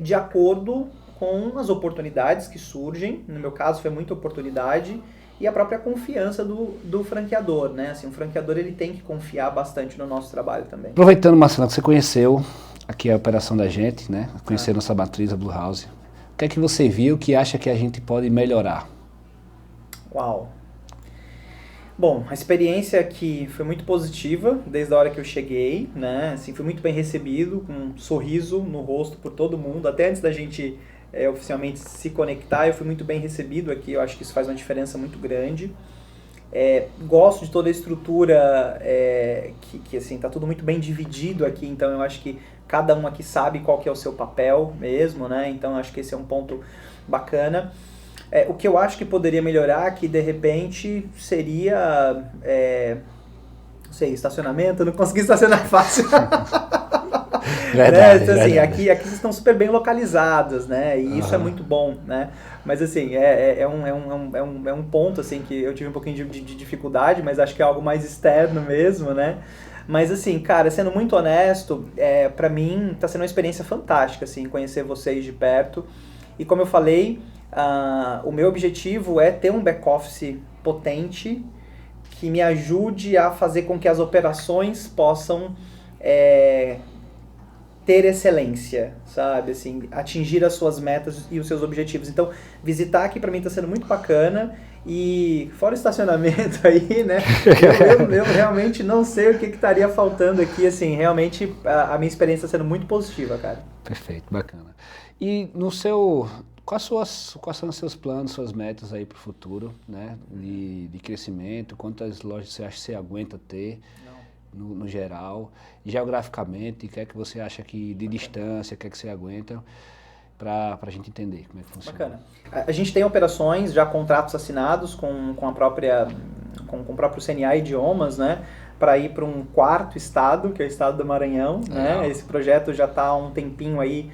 de acordo com as oportunidades que surgem. No meu caso foi muita oportunidade e a própria confiança do franqueador, né? Assim, o franqueador ele tem que confiar bastante no nosso trabalho também. Aproveitando, Marcelo, que você conheceu aqui a operação da gente, né? Conhecer nossa matriz, a Blue House. O que é que você viu que acha que a gente pode melhorar? Uau! Bom, a experiência aqui foi muito positiva desde a hora que eu cheguei, né? Assim, fui muito bem recebido, com um sorriso no rosto por todo mundo, até antes da gente oficialmente se conectar, eu fui muito bem recebido aqui, eu acho que isso faz uma diferença muito grande. Gosto de toda a estrutura, que assim, tá tudo muito bem dividido aqui, então eu acho que cada um aqui sabe qual que é o seu papel mesmo, né? Então eu acho que esse é um ponto bacana. O que eu acho que poderia melhorar, que de repente seria, não sei, estacionamento, eu não consegui estacionar fácil. Verdade, então, assim, verdade. aqui vocês estão super bem localizadas, né? E isso é muito bom, né? Mas assim, é um ponto assim, que eu tive um pouquinho de dificuldade, mas acho que é algo mais externo mesmo, né? Mas assim, cara, sendo muito honesto, pra mim tá sendo uma experiência fantástica, assim, conhecer vocês de perto. E como eu falei, o meu objetivo é ter um back-office potente que me ajude a fazer com que as operações possam ter excelência, sabe? Assim, atingir as suas metas e os seus objetivos. Então, visitar aqui pra mim tá sendo muito bacana. E fora o estacionamento aí, né? Eu realmente não sei o que estaria faltando aqui. Assim, realmente a minha experiência está sendo muito positiva, cara. Perfeito, bacana. E quais são os seus planos, suas metas aí para o futuro, né? De crescimento? Quantas lojas você acha que você aguenta ter? no geral, geograficamente, o que é que você acha que de distância, o que é que você aguenta, para a gente entender como é que funciona. Bacana. A gente tem operações, já contratos assinados com o próprio CNA Idiomas, né? Para ir para um quarto estado, que é o estado do Maranhão, né? Esse projeto já está há um tempinho aí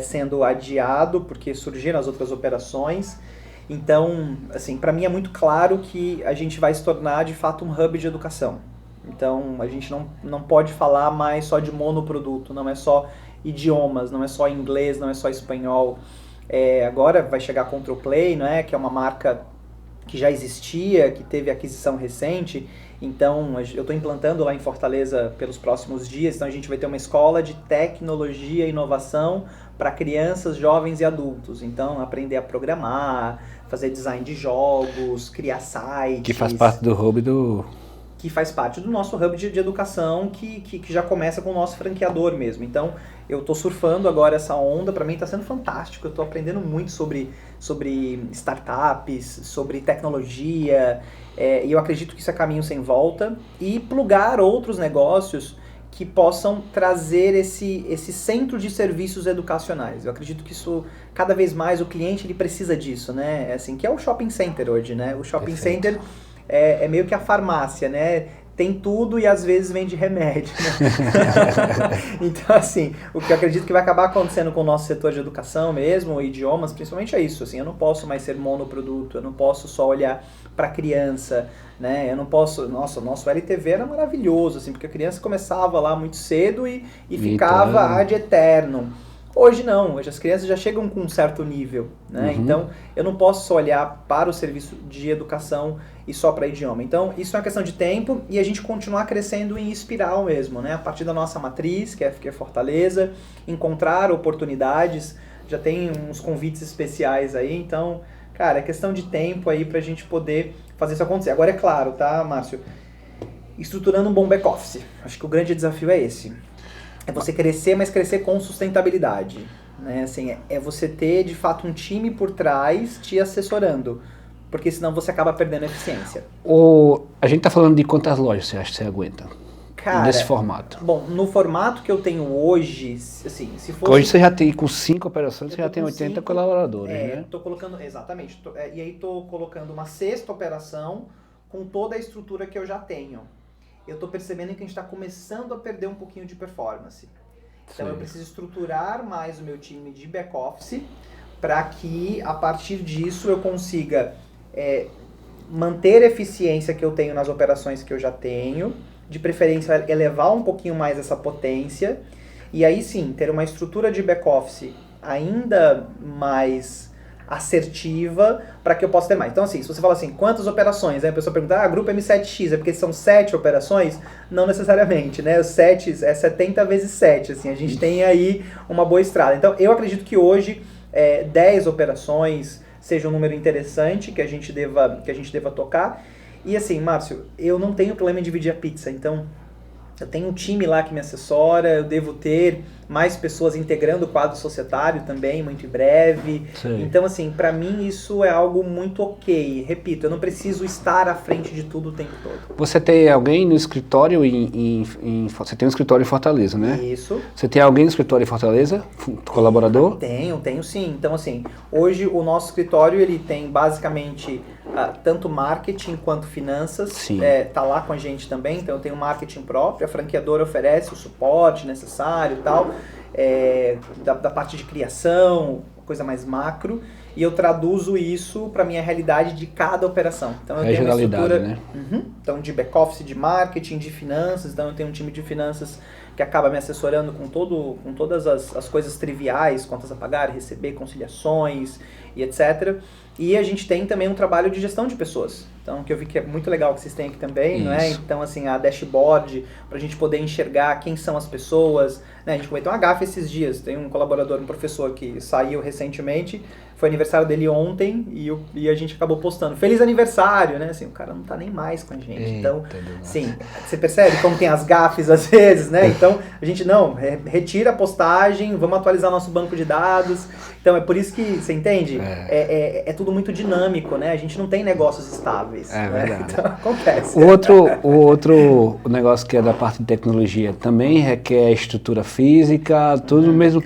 sendo adiado, porque surgiram as outras operações. Então, assim, para mim é muito claro que a gente vai se tornar, de fato, um hub de educação. Então, a gente não pode falar mais só de monoproduto, não é só idiomas, não é só inglês, não é só espanhol. Agora vai chegar a Control Play, né, que é uma marca que já existia, que teve aquisição recente. Então, eu estou implantando lá em Fortaleza pelos próximos dias. Então, a gente vai ter uma escola de tecnologia e inovação para crianças, jovens e adultos. Então, aprender a programar, fazer design de jogos, criar sites. Que faz parte do hub do... Que faz parte do nosso hub de educação que já começa com o nosso franqueador mesmo. Então, eu estou surfando agora essa onda, para mim está sendo fantástico, eu estou aprendendo muito sobre startups, sobre tecnologia, e eu acredito que isso é caminho sem volta, e plugar outros negócios que possam trazer esse centro de serviços educacionais. Eu acredito que isso, cada vez mais, o cliente ele precisa disso, né? Assim, que é o shopping center hoje, né? O shopping center é meio que a farmácia, né? Tem tudo e às vezes vende remédio, né? Então, assim, o que eu acredito que vai acabar acontecendo com o nosso setor de educação mesmo, idiomas, principalmente é isso, assim, eu não posso mais ser monoproduto, eu não posso só olhar para a criança, né? Eu não posso... Nossa, o nosso LTV era maravilhoso, assim, porque a criança começava lá muito cedo e ficava ad eterno. Hoje não, hoje as crianças já chegam com um certo nível, né? Então, eu não posso só olhar para o serviço de educação e só para idioma. Então, isso é uma questão de tempo e a gente continuar crescendo em espiral mesmo, né? A partir da nossa matriz, que é Fortaleza, encontrar oportunidades, já tem uns convites especiais aí, então, cara, é questão de tempo aí pra gente poder fazer isso acontecer. Agora, é claro, tá, Márcio? Estruturando um bom back-office. Acho que o grande desafio é esse. É você crescer, mas crescer com sustentabilidade, né? Assim, é você ter, de fato, um time por trás te assessorando, porque senão você acaba perdendo eficiência. A gente tá falando de quantas lojas você acha que você aguenta? Cara, nesse formato? Bom, no formato que eu tenho hoje, assim, se fosse... Hoje você já tem, com 5 operações, você já tem 80 colaboradores, né? Tô colocando, exatamente, e aí tô colocando uma 6ª operação com toda a estrutura que eu já tenho. Eu tô percebendo que a gente está começando a perder um pouquinho de performance. Então, eu preciso estruturar mais o meu time de back-office para que, a partir disso, eu consiga manter a eficiência que eu tenho nas operações que eu já tenho, de preferência elevar um pouquinho mais essa potência, e aí sim, ter uma estrutura de back-office ainda mais assertiva para que eu possa ter mais. Então, assim, se você fala assim, quantas operações? Aí a pessoa pergunta, grupo M7X, é porque são 7 operações? Não necessariamente, né? Os 7 é 70 vezes 7, assim, a gente tem aí uma boa estrada. Então, eu acredito que hoje 10 operações seja um número interessante que a gente deva tocar. E assim, Márcio, eu não tenho problema em dividir a pizza, então eu tenho um time lá que me assessora, eu devo ter mais pessoas integrando o quadro societário também, muito em breve. Sim. Então, assim, para mim isso é algo muito ok. Repito, eu não preciso estar à frente de tudo o tempo todo. Você tem alguém no escritório você tem um escritório em Fortaleza, né? Isso. Você tem alguém no escritório em Fortaleza? Colaborador? Tenho sim. Então, assim, hoje o nosso escritório, ele tem basicamente tanto marketing quanto finanças. Sim. Tá lá com a gente também, então eu tenho marketing próprio, a franqueadora oferece o suporte necessário e tal, da parte de criação, coisa mais macro, e eu traduzo isso para minha realidade de cada operação. Então eu tenho uma estrutura, né? Então, de back-office, de marketing, de finanças. Então eu tenho um time de finanças que acaba me assessorando com todas as coisas triviais, contas a pagar, receber, conciliações e etc. E a gente tem também um trabalho de gestão de pessoas. Então, que eu vi que é muito legal que vocês têm aqui também, não é? Então, assim, a dashboard, para a gente poder enxergar quem são as pessoas, né? A gente cometeu uma gafe esses dias. Tem um colaborador, um professor que saiu recentemente, foi aniversário dele ontem e a gente acabou postando. Feliz aniversário, né? Assim, o cara não tá nem mais com a gente. Então, sim, você percebe como tem as gafes às vezes, né? Então, a gente retira a postagem, vamos atualizar nosso banco de dados. Então, é por isso que, você entende? É tudo muito dinâmico, né? A gente não tem negócios estáveis. É né? verdade. Então, acontece. O negócio que é da parte de tecnologia também requer estrutura física, tudo no mesmo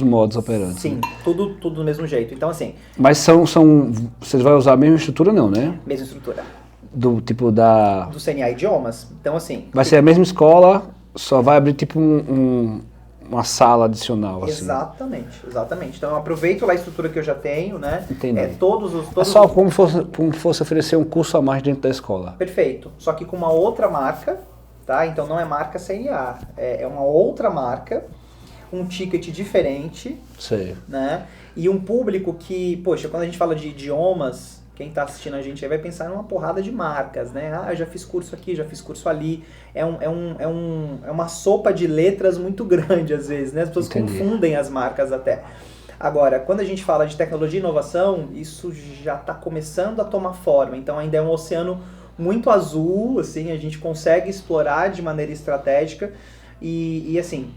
modus operandi. Sim, tudo do mesmo jeito. Então, assim... Mas vocês vão usar a mesma estrutura não, né? Mesma estrutura. Do tipo da... Do CNA Idiomas. Então, assim... Vai ser a mesma escola, só vai abrir tipo uma sala adicional, assim. Exatamente. Então, eu aproveito lá a estrutura que eu já tenho, né? Entendi. Todos É só como fosse oferecer um curso a mais dentro da escola. Perfeito. Só que com uma outra marca, tá? Então, não é marca CNA. É uma outra marca, um ticket diferente, Sei. né? E um público que, poxa, quando a gente fala de idiomas, quem está assistindo a gente aí vai pensar em uma porrada de marcas, né? Ah, eu já fiz curso aqui, já fiz curso ali. É uma sopa de letras muito grande, às vezes, né? As pessoas confundem as marcas até. Agora, quando a gente fala de tecnologia e inovação, isso já está começando a tomar forma. Então, ainda é um oceano muito azul, assim, a gente consegue explorar de maneira estratégica e assim...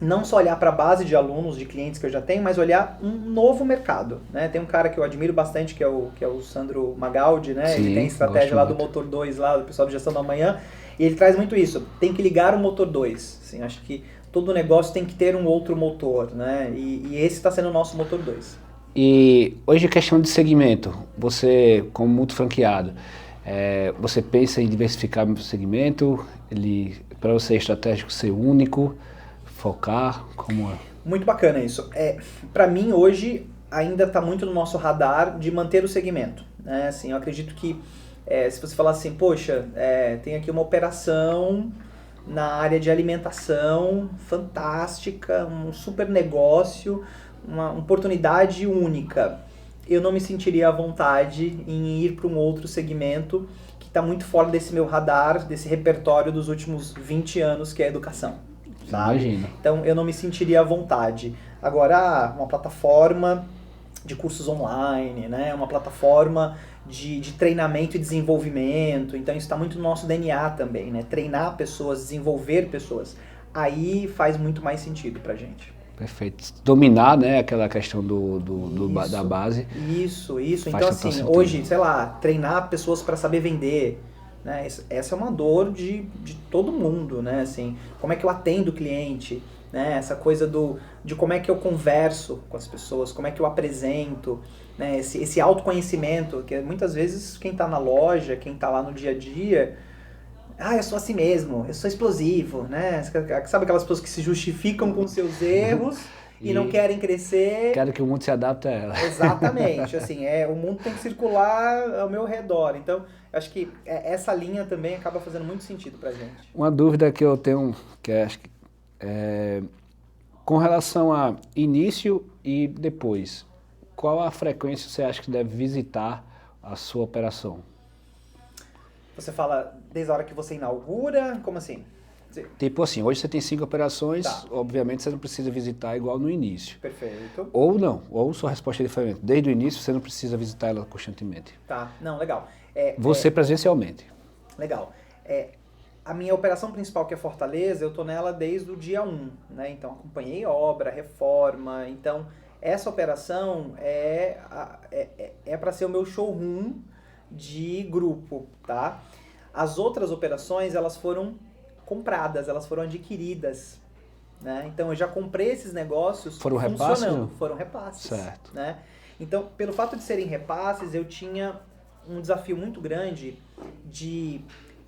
não só olhar para a base de alunos, de clientes que eu já tenho, mas olhar um novo mercado, né? Tem um cara que eu admiro bastante, que é o Sandro Magaldi, né? Sim, ele tem estratégia lá do Motor 2, lá do pessoal de gestão da manhã, e ele traz muito isso, tem que ligar o Motor 2. Assim, acho que todo negócio tem que ter um outro motor, né? E esse está sendo o nosso Motor 2. E hoje a questão de segmento, você como multifranqueado, você pensa em diversificar o segmento, para você é estratégico ser único, focar, como é? Muito bacana isso. Para mim, hoje, ainda está muito no nosso radar de manter o segmento. Né? Assim, eu acredito que, se você falar assim, poxa, tem aqui uma operação na área de alimentação fantástica, um super negócio, uma oportunidade única. Eu não me sentiria à vontade em ir para um outro segmento que está muito fora desse meu radar, desse repertório dos últimos 20 anos, que é a educação. Imagina. Então, eu não me sentiria à vontade. Agora, uma plataforma de cursos online, né? Uma plataforma de treinamento e desenvolvimento. Então, isso está muito no nosso DNA também, né? Treinar pessoas, desenvolver pessoas. Aí faz muito mais sentido pra gente. Perfeito. Dominar, né, aquela questão da base. Isso. Então, assim, hoje, sei lá, treinar pessoas para saber vender. Né? Essa é uma dor de todo mundo, né? Assim, como é que eu atendo o cliente, né? Essa coisa de como é que eu converso com as pessoas, como é que eu apresento, né? Esse autoconhecimento, que muitas vezes quem está na loja, quem está lá no dia a dia, eu sou assim mesmo, eu sou explosivo, né? Sabe aquelas pessoas que se justificam com seus erros e não querem crescer. Quero que o mundo se adapte a ela. Exatamente, assim, o mundo tem que circular ao meu redor, então acho que essa linha também acaba fazendo muito sentido pra gente. Uma dúvida que eu tenho, com relação a início e depois, qual a frequência você acha que deve visitar a sua operação? Você fala desde a hora que você inaugura, como assim? Tipo assim, hoje você tem 5 operações, Tá. Obviamente você não precisa visitar igual no início. Perfeito. Ou não, ou sua resposta é diferente. Desde o início você não precisa visitar ela constantemente. Tá, não, legal. Você presencialmente. Legal. A minha operação principal, que é Fortaleza, eu tô nela desde o dia 1, né? Então, acompanhei obra, reforma. Então, essa operação é para ser o meu showroom de grupo, tá? As outras operações, elas foram compradas, elas foram adquiridas, né? Então, eu já comprei esses negócios Foram funcionando. repasses? Foram repasses. Certo. Né? Então, pelo fato de serem repasses, eu tinha um desafio muito grande de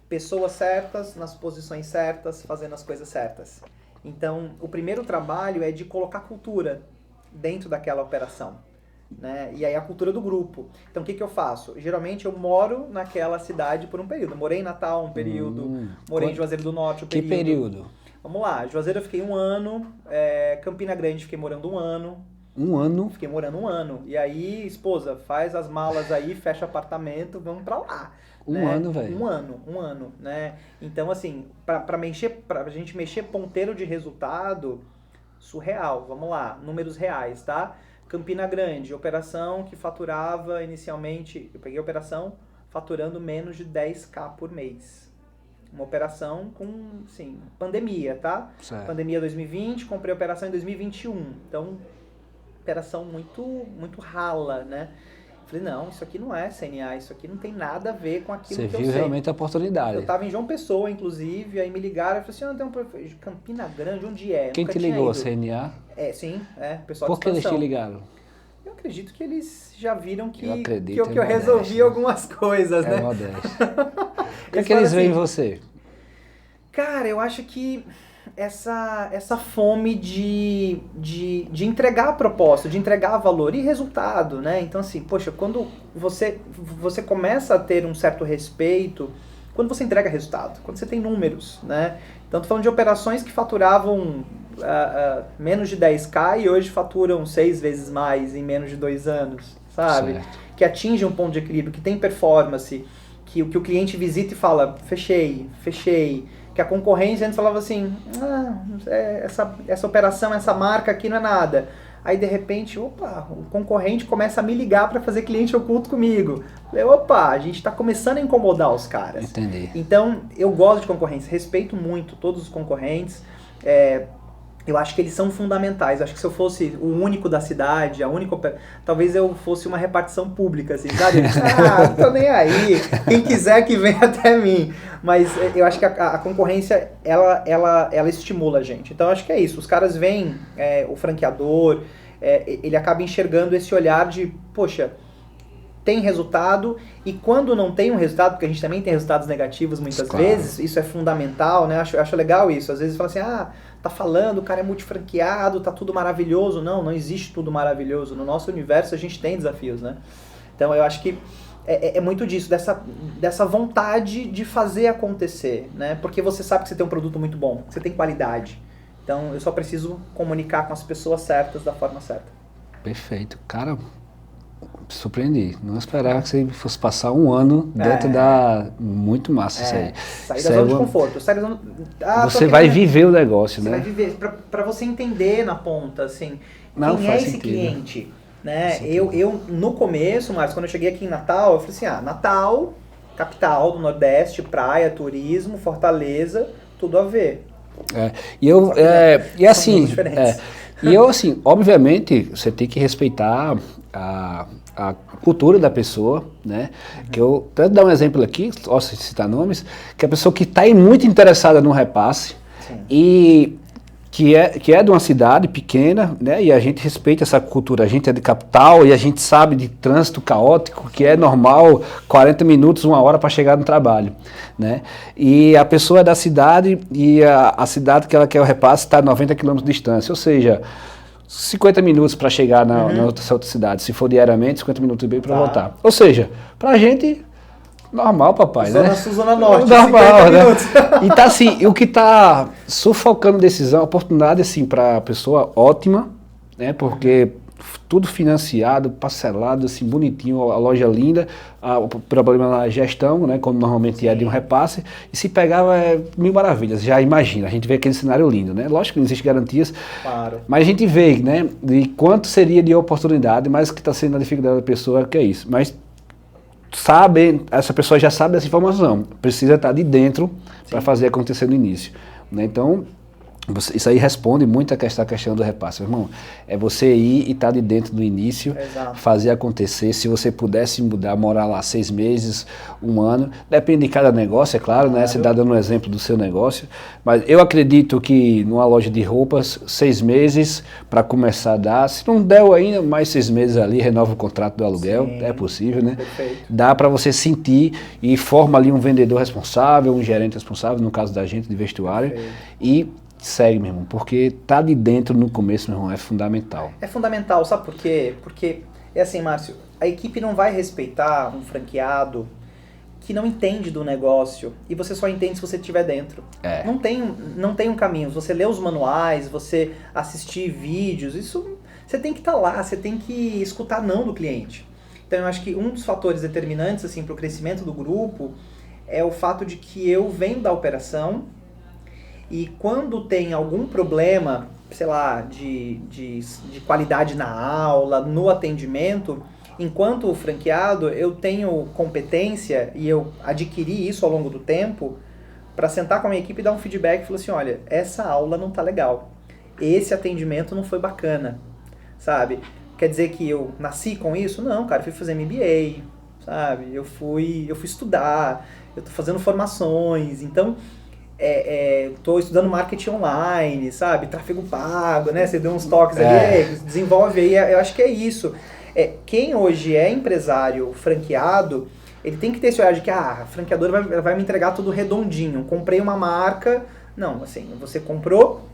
pessoas certas, nas posições certas, fazendo as coisas certas. Então, o primeiro trabalho é de colocar cultura dentro daquela operação, né? E aí a cultura do grupo. Então, o que eu faço? Geralmente eu moro naquela cidade por um período. Eu morei em Natal um período, morei em Juazeiro do Norte um período. Que período? Vamos lá, Juazeiro eu fiquei 1 ano, Campina Grande fiquei morando 1 ano. 1 ano? Fiquei morando 1 ano. E aí, esposa, faz as malas aí, fecha apartamento, vamos pra lá. Um ano, velho. 1 ano, né? Então, assim, pra gente mexer ponteiro de resultado, surreal. Vamos lá, números reais, tá? Campina Grande, operação que faturava inicialmente, eu peguei a operação faturando menos de 10k por mês. Uma operação com, sim, pandemia, tá? Certo. Pandemia 2020, comprei a operação em 2021. Então, operação muito rala, né? Falei, não, isso aqui não é CNA, isso aqui não tem nada a ver com aquilo Você que eu viu sei. realmente a oportunidade. Eu estava em João Pessoa, inclusive, aí me ligaram, eu falei assim, tem um Campina Grande, onde é? Quem te ligou, a CNA? Sim, o pessoal Por de que eles te expansão. ligaram? Eu acredito que eles já viram que Eu acredito, eu resolvi algumas coisas, né? É modesto. O que é Eles que eles falam veem em assim, você? cara, eu acho que essa fome de entregar a proposta, de entregar valor e resultado, né? Então, assim, poxa, quando você começa a ter um certo respeito, quando você entrega resultado, quando você tem números, né? Então, tô falando de operações que faturavam menos de 10k e hoje faturam 6 vezes mais em menos de 2 anos, sabe? Certo. Que atingem um ponto de equilíbrio, que tem performance, que o cliente visita e fala, fechei. Que a concorrência antes falava assim, essa operação, essa marca aqui não é nada. Aí de repente, opa, o concorrente começa a me ligar para fazer cliente oculto comigo. Falei, opa, a gente está começando a incomodar os caras. Entendi. Então, eu gosto de concorrência, respeito muito todos os concorrentes. Eu acho que eles são fundamentais. Acho que se eu fosse o único da cidade, talvez eu fosse uma repartição pública, assim, sabe? Não tô nem aí. Quem quiser que venha até mim. Mas eu acho que a concorrência, ela estimula a gente. Então, eu acho que é isso. Os caras veem, o franqueador, ele acaba enxergando esse olhar de, poxa, tem resultado, e quando não tem um resultado, porque a gente também tem resultados negativos muitas vezes, isso é fundamental, né? Acho legal isso. Às vezes fala assim, tá falando, o cara é multifranqueado, tá tudo maravilhoso. Não existe tudo maravilhoso. No nosso universo a gente tem desafios, né? Então eu acho que é muito disso, dessa vontade de fazer acontecer, né? Porque você sabe que você tem um produto muito bom, que você tem qualidade. Então eu só preciso comunicar com as pessoas certas da forma certa. Perfeito. Cara, surpreendi. Não esperava que você fosse passar um ano dentro da... Muito massa isso aí. Sair da zona de conforto. Você vai viver o negócio, você né? Vai viver, pra você entender na ponta, assim, Não, quem é esse cliente, né? Eu, no começo, Marcos, quando eu cheguei aqui em Natal, eu falei assim, Natal, capital do Nordeste, praia, turismo, Fortaleza, tudo a ver. E assim, obviamente, você tem que respeitar a cultura da pessoa, né? Que eu até dar um exemplo aqui, posso citar nomes, que a pessoa que está muito interessada no repasse, sim, e que é de uma cidade pequena, né? E a gente respeita essa cultura, a gente é de capital e a gente sabe de trânsito caótico, que é normal 40 minutos, 1 hora para chegar no trabalho, né? E a pessoa é da cidade e a cidade que ela quer o repasse está a 90 km de distância, ou seja, 50 minutos para chegar na outra cidade. Se for diariamente, 50 minutos e meio para voltar. Ou seja, pra gente, normal, papai, Zona Sul, Zona Norte, normal, né? E tá assim, o que tá sufocando decisão, oportunidade, assim, pra pessoa ótima, né? Porque tudo financiado, parcelado, assim, bonitinho, a loja linda, o problema na gestão, né, como normalmente é de um repasse, e se pegava mil maravilhas, já imagina, a gente vê aquele cenário lindo, né, lógico que não existe garantias, claro, mas a gente vê, né, de quanto seria de oportunidade, mas que está sendo a dificuldade da pessoa, que é isso, mas essa pessoa já sabe dessa informação, precisa estar de dentro para fazer acontecer no início, né, então... Isso aí responde muito a questão do repasse, irmão. É você ir e estar de dentro do início, exato, fazer acontecer. Se você pudesse mudar, morar lá 6 meses, 1 ano, depende de cada negócio, é claro, né? Você está dando um exemplo do seu negócio. Mas eu acredito que numa loja de roupas, 6 meses para começar a dar. Se não der ainda, mais 6 meses ali, renova o contrato do aluguel, sim, é possível, né? Perfeito. Dá para você sentir e forma ali um vendedor responsável, um gerente responsável, no caso da gente de vestuário, perfeito, e segue, meu irmão, porque tá de dentro no começo, meu irmão, é fundamental. É fundamental, sabe por quê? Porque, é assim, Márcio, a equipe não vai respeitar um franqueado que não entende do negócio, e você só entende se você estiver dentro. Não tem um caminho. Você lê os manuais, você assistir vídeos, isso, você tem que estar lá, você tem que escutar não do cliente. Então eu acho que um dos fatores determinantes, assim, para o crescimento do grupo é o fato de que eu venho da operação, e quando tem algum problema, sei lá, de qualidade na aula, no atendimento, enquanto franqueado, eu tenho competência e eu adquiri isso ao longo do tempo para sentar com a minha equipe e dar um feedback e falar assim, olha, essa aula não tá legal, esse atendimento não foi bacana, sabe? Quer dizer que eu nasci com isso? Não, cara, eu fui fazer MBA, sabe? Eu fui estudar, eu tô fazendo formações, então tô estudando marketing online, sabe? Tráfego pago, né? Você deu uns toques ali, desenvolve aí, eu acho que é isso. Quem hoje é empresário franqueado, ele tem que ter esse olhar de que a franqueadora vai me entregar tudo redondinho. Comprei uma marca. Não, assim, você comprou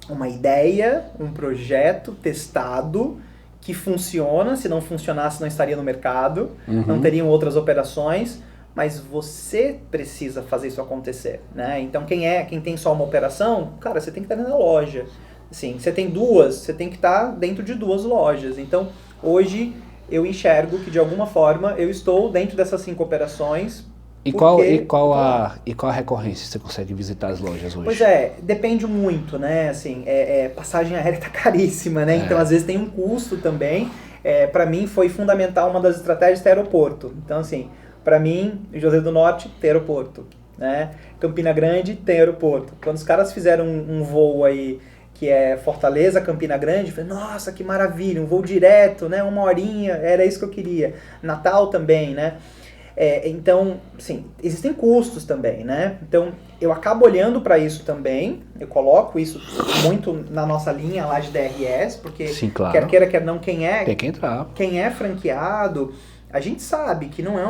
uma ideia, um projeto testado, que funciona. Se não funcionasse, não estaria no mercado, não teriam outras operações, mas você precisa fazer isso acontecer, né? Então, quem tem só uma operação, cara, você tem que estar na loja. Assim, você tem duas, você tem que estar dentro de duas lojas. Então, hoje, eu enxergo que, de alguma forma, eu estou dentro dessas 5 operações. E qual a recorrência você consegue visitar as lojas hoje? Pois depende muito, né? Assim, passagem aérea tá caríssima, né? Então, às vezes, tem um custo também. Para mim, foi fundamental uma das estratégias ter aeroporto. Então, assim, para mim, Juazeiro do Norte, tem aeroporto, né? Campina Grande, tem aeroporto. Quando os caras fizeram um voo aí, que é Fortaleza, Campina Grande, eu falei, nossa, que maravilha, um voo direto, né? 1 horinha, era isso que eu queria. Natal também, né? Então, assim, existem custos também, né? Então, eu acabo olhando para isso também, eu coloco isso muito na nossa linha lá de DRS, porque sim, claro, quer queira, quer não, tem que entrar. Quem é franqueado, a gente sabe que não é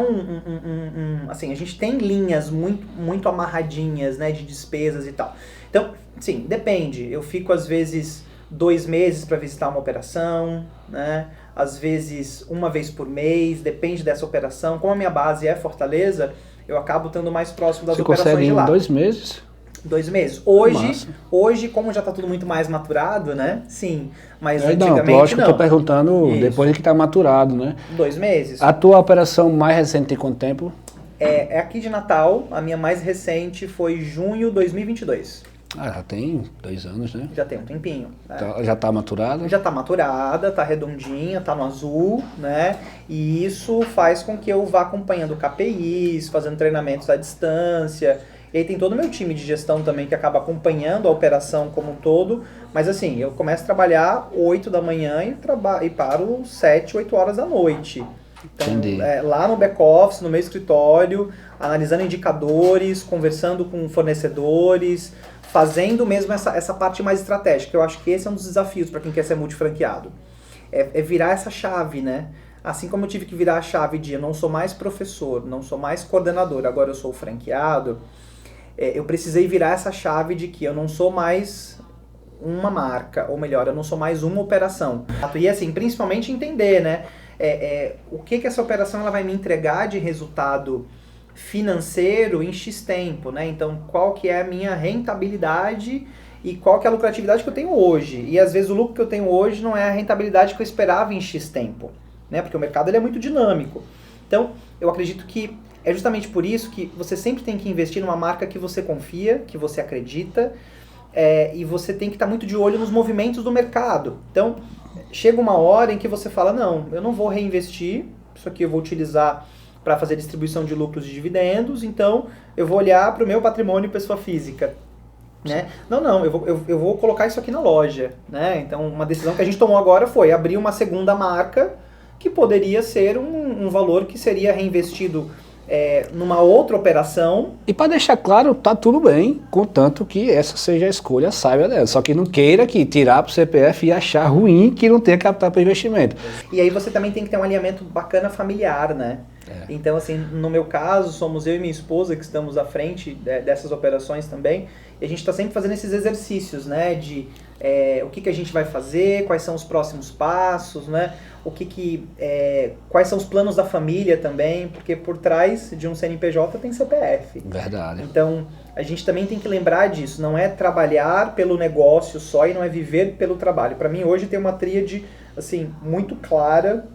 assim, a gente tem linhas muito amarradinhas, né, de despesas e tal. Então, sim, depende. Eu fico, às vezes, 2 meses para visitar uma operação, né? Às vezes 1 vez por mês, depende dessa operação. Como a minha base é Fortaleza, eu acabo estando mais próximo das operações de lá. Você consegue em 2 meses? 2 meses. Hoje, como já está tudo muito mais maturado, né? Sim, mas antigamente não. Lógico que eu tô perguntando isso, depois que está maturado, né? 2 meses. A tua operação mais recente tem quanto tempo? É aqui de Natal, a minha mais recente foi junho de 2022. Já tem 2 anos, né? Já tem um tempinho. Né? Já está maturada? Já está maturada, está redondinha, está no azul, né? E isso faz com que eu vá acompanhando KPIs, fazendo treinamentos à distância. E aí tem todo o meu time de gestão também que acaba acompanhando a operação como um todo. Mas assim, eu começo a trabalhar 8 da manhã e paro 7, 8 horas da noite. Então, lá no back-office, no meu escritório, analisando indicadores, conversando com fornecedores, fazendo mesmo essa parte mais estratégica. Eu acho que esse é um dos desafios para quem quer ser multifranqueado. É virar essa chave, né? Assim como eu tive que virar a chave de eu não sou mais professor, não sou mais coordenador, agora eu sou franqueado, eu precisei virar essa chave de que eu não sou mais uma marca, ou melhor, eu não sou mais uma operação. E assim, principalmente entender, né? O que essa operação ela vai me entregar de resultado financeiro em X tempo, né? Então, qual que é a minha rentabilidade e qual que é a lucratividade que eu tenho hoje. E às vezes o lucro que eu tenho hoje não é a rentabilidade que eu esperava em X tempo, né? Porque o mercado ele é muito dinâmico. Então, eu acredito que é justamente por isso que você sempre tem que investir numa marca que você confia, que você acredita, e você tem que estar muito de olho nos movimentos do mercado. Então, chega uma hora em que você fala, não, eu não vou reinvestir, isso aqui eu vou utilizar para fazer distribuição de lucros e dividendos, então eu vou olhar para o meu patrimônio pessoa física. Né? Não, eu vou colocar isso aqui na loja. Né? Então, uma decisão que a gente tomou agora foi abrir uma segunda marca que poderia ser um valor que seria reinvestido numa outra operação. E para deixar claro, tá tudo bem, contanto que essa seja a escolha, saiba dela. Só que não queira que tirar para o CPF e achar ruim que não tenha capital para investimento. E aí você também tem que ter um alinhamento bacana familiar, né? Então, assim, no meu caso, somos eu e minha esposa que estamos à frente dessas operações também. E a gente está sempre fazendo esses exercícios, né? De o que a gente vai fazer, quais são os próximos passos, né? Quais são os planos da família também, porque por trás de um CNPJ tem CPF. Verdade. Então, a gente também tem que lembrar disso. Não é trabalhar pelo negócio só e não é viver pelo trabalho. Para mim, hoje tem uma tríade, assim, muito clara,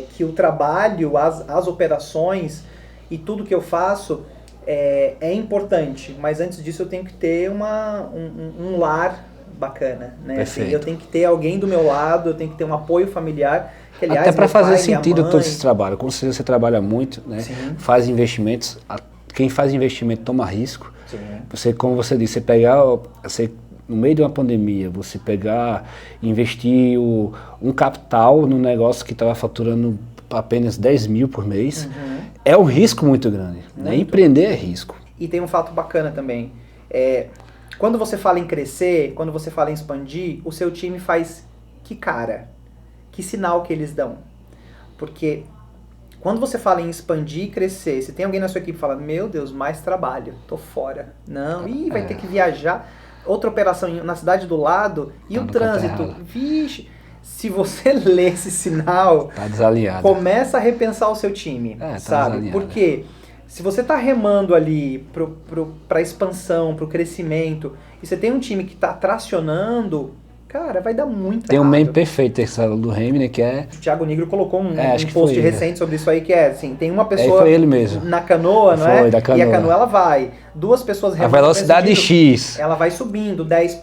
que o trabalho, as operações e tudo que eu faço é importante, mas antes disso eu tenho que ter um lar bacana, né? Perfeito. Assim, eu tenho que ter alguém do meu lado, eu tenho que ter um apoio familiar. Que, aliás, até para meu fazer pai, sentido minha mãe, todo esse trabalho. Com certeza você trabalha muito, né? Sim. Faz investimentos. Quem faz investimento toma risco. Sim. Você, como você disse, você pegar, no meio de uma pandemia, você pegar, investir um capital num negócio que estava faturando apenas 10 mil por mês, é um risco muito grande. Né? Empreender é risco. E tem um fato bacana também. Quando você fala em crescer, quando você fala em expandir, o seu time faz que cara? Que sinal que eles dão? Porque quando você fala em expandir e crescer, se tem alguém na sua equipe que fala, meu Deus, mais trabalho, tô fora. Não, vai ter que viajar. Outra operação na cidade do lado, e o trânsito? Vixe, se você lê esse sinal, tá desalinhado. Começa a repensar o seu time, sabe? Porque se você tá remando ali pra expansão, pro crescimento, e você tem um time que tá tracionando, cara, vai dar muito Tem errado. um meme perfeito esse do Remy, né, que é... O Thiago Nigro colocou um que post foi, recente sobre isso aí, que é assim, tem uma pessoa foi ele mesmo. na canoa, não é? Da canoa. E a canoa ela vai. Duas pessoas remando. A velocidade X. Ela vai subindo, 10%,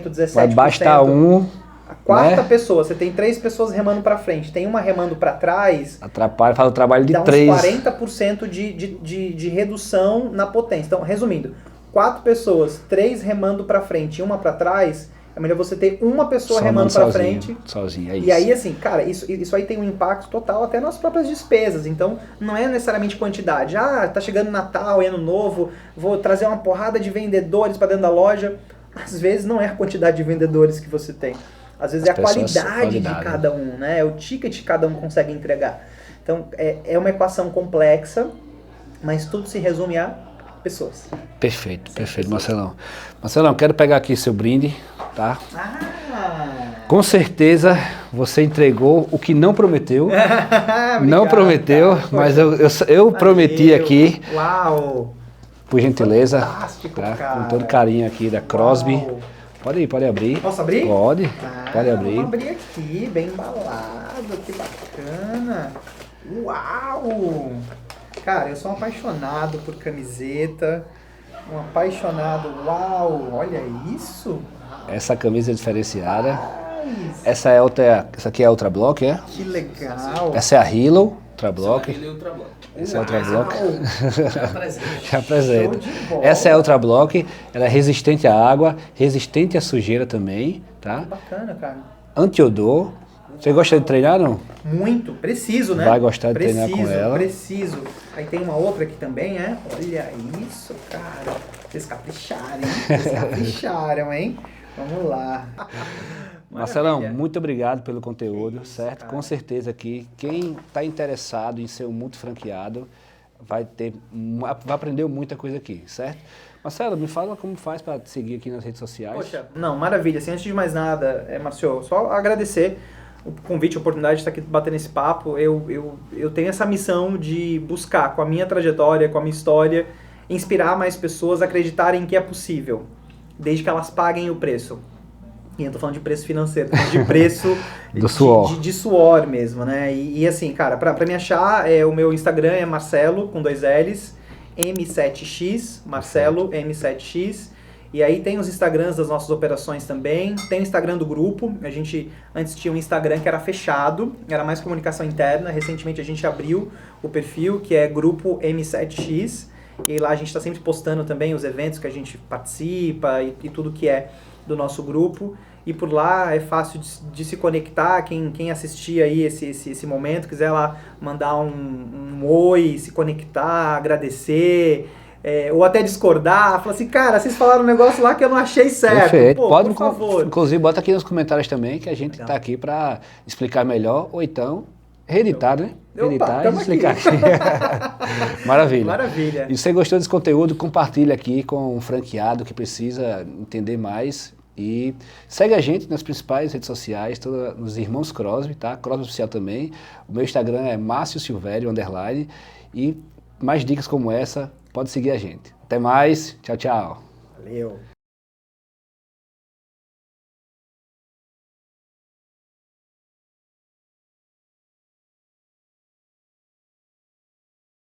17%. Vai bastar um... A quarta pessoa, você tem 3 pessoas remando pra frente, tem uma remando pra trás... Atrapalha, faz o trabalho de 3. Dá uns 40% de redução na potência. Então, resumindo, 4 pessoas, 3 remando pra frente e uma pra trás... É melhor você ter uma pessoa remando pra frente. Sozinho, é isso. E aí, assim, cara, isso aí tem um impacto total até nas próprias despesas. Então, não é necessariamente quantidade. Tá chegando Natal, Ano Novo, vou trazer uma porrada de vendedores pra dentro da loja. Às vezes não é a quantidade de vendedores que você tem. Às vezes é a qualidade de cada um, né? É o ticket que cada um consegue entregar. Então, é uma equação complexa, mas tudo se resume a pessoas. Perfeito, perfeito, Marcelão. Marcelão, quero pegar aqui seu brinde, tá? Com certeza você entregou o que não prometeu. Não prometeu, cara. Mas eu prometi aqui. Uau! Por gentileza. Fantástico, tá? cara. Com todo carinho aqui da Crosby. Uau. Pode abrir. Posso abrir? Pode abrir. Vamos abrir aqui, bem embalado, que bacana. Uau! Cara, eu sou um apaixonado por camiseta, um apaixonado, uau, olha isso! Essa camisa é diferenciada. Essa aqui é a Ultra Block, é? Que legal! Essa é a Hilo, Ultra Block. Essa é a Ultra Block. Já Show apresento. de bola. Essa é a Ultra Block, ela é resistente à água, resistente à sujeira também, tá? Que bacana, cara. Anti-odor. Você gosta de treinar, não? Muito, preciso, né? Vai gostar de treinar com ela. Preciso. Aí tem uma outra aqui também, é? Olha isso, cara. Vocês capricharam, hein? Vocês capricharam, hein? Vamos lá. Marcelão, Maravilha. muito obrigado pelo conteúdo, Isso, certo? cara. Com certeza que quem está interessado em ser um multifranqueado vai aprender muita coisa aqui, certo? Marcelo, me fala como faz para te seguir aqui nas redes sociais. Poxa, não, maravilha. Assim, antes de mais nada, Márcio, só agradecer o convite, a oportunidade de estar aqui batendo esse papo. Eu tenho essa missão de buscar, com a minha trajetória, com a minha história, inspirar mais pessoas a acreditarem que é possível, desde que elas paguem o preço. E eu tô falando de preço financeiro, tô falando de preço do suor. De suor mesmo, né? E assim, cara, pra me achar, o meu Instagram é Marcelo, com 2 L's, M7X, Marcelo M7X. E aí tem os Instagrams das nossas operações também, tem o Instagram do grupo, a gente antes tinha um Instagram que era fechado, era mais comunicação interna, recentemente a gente abriu o perfil, que é Grupo M7X, e lá a gente está sempre postando também os eventos que a gente participa e tudo que é do nosso grupo, e por lá é fácil de se conectar, quem assistir aí esse momento, quiser lá mandar um oi, se conectar, agradecer... ou até discordar, falar assim, cara, vocês falaram um negócio lá que eu não achei certo. Perfeito. Pô, Pode, por favor. Inclusive, bota aqui nos comentários também, que a gente está aqui para explicar melhor, ou então, reeditar, né? Reeditar e explicar aqui. Maravilha. Maravilha. E se você gostou desse conteúdo, compartilha aqui com um franqueado que precisa entender mais. E segue a gente nas principais redes sociais, nos Irmãos Crosby, tá? Crosby Oficial também. O meu Instagram é Márcio Silvério, _ e mais dicas como essa, pode seguir a gente. Até mais, tchau, tchau. Valeu.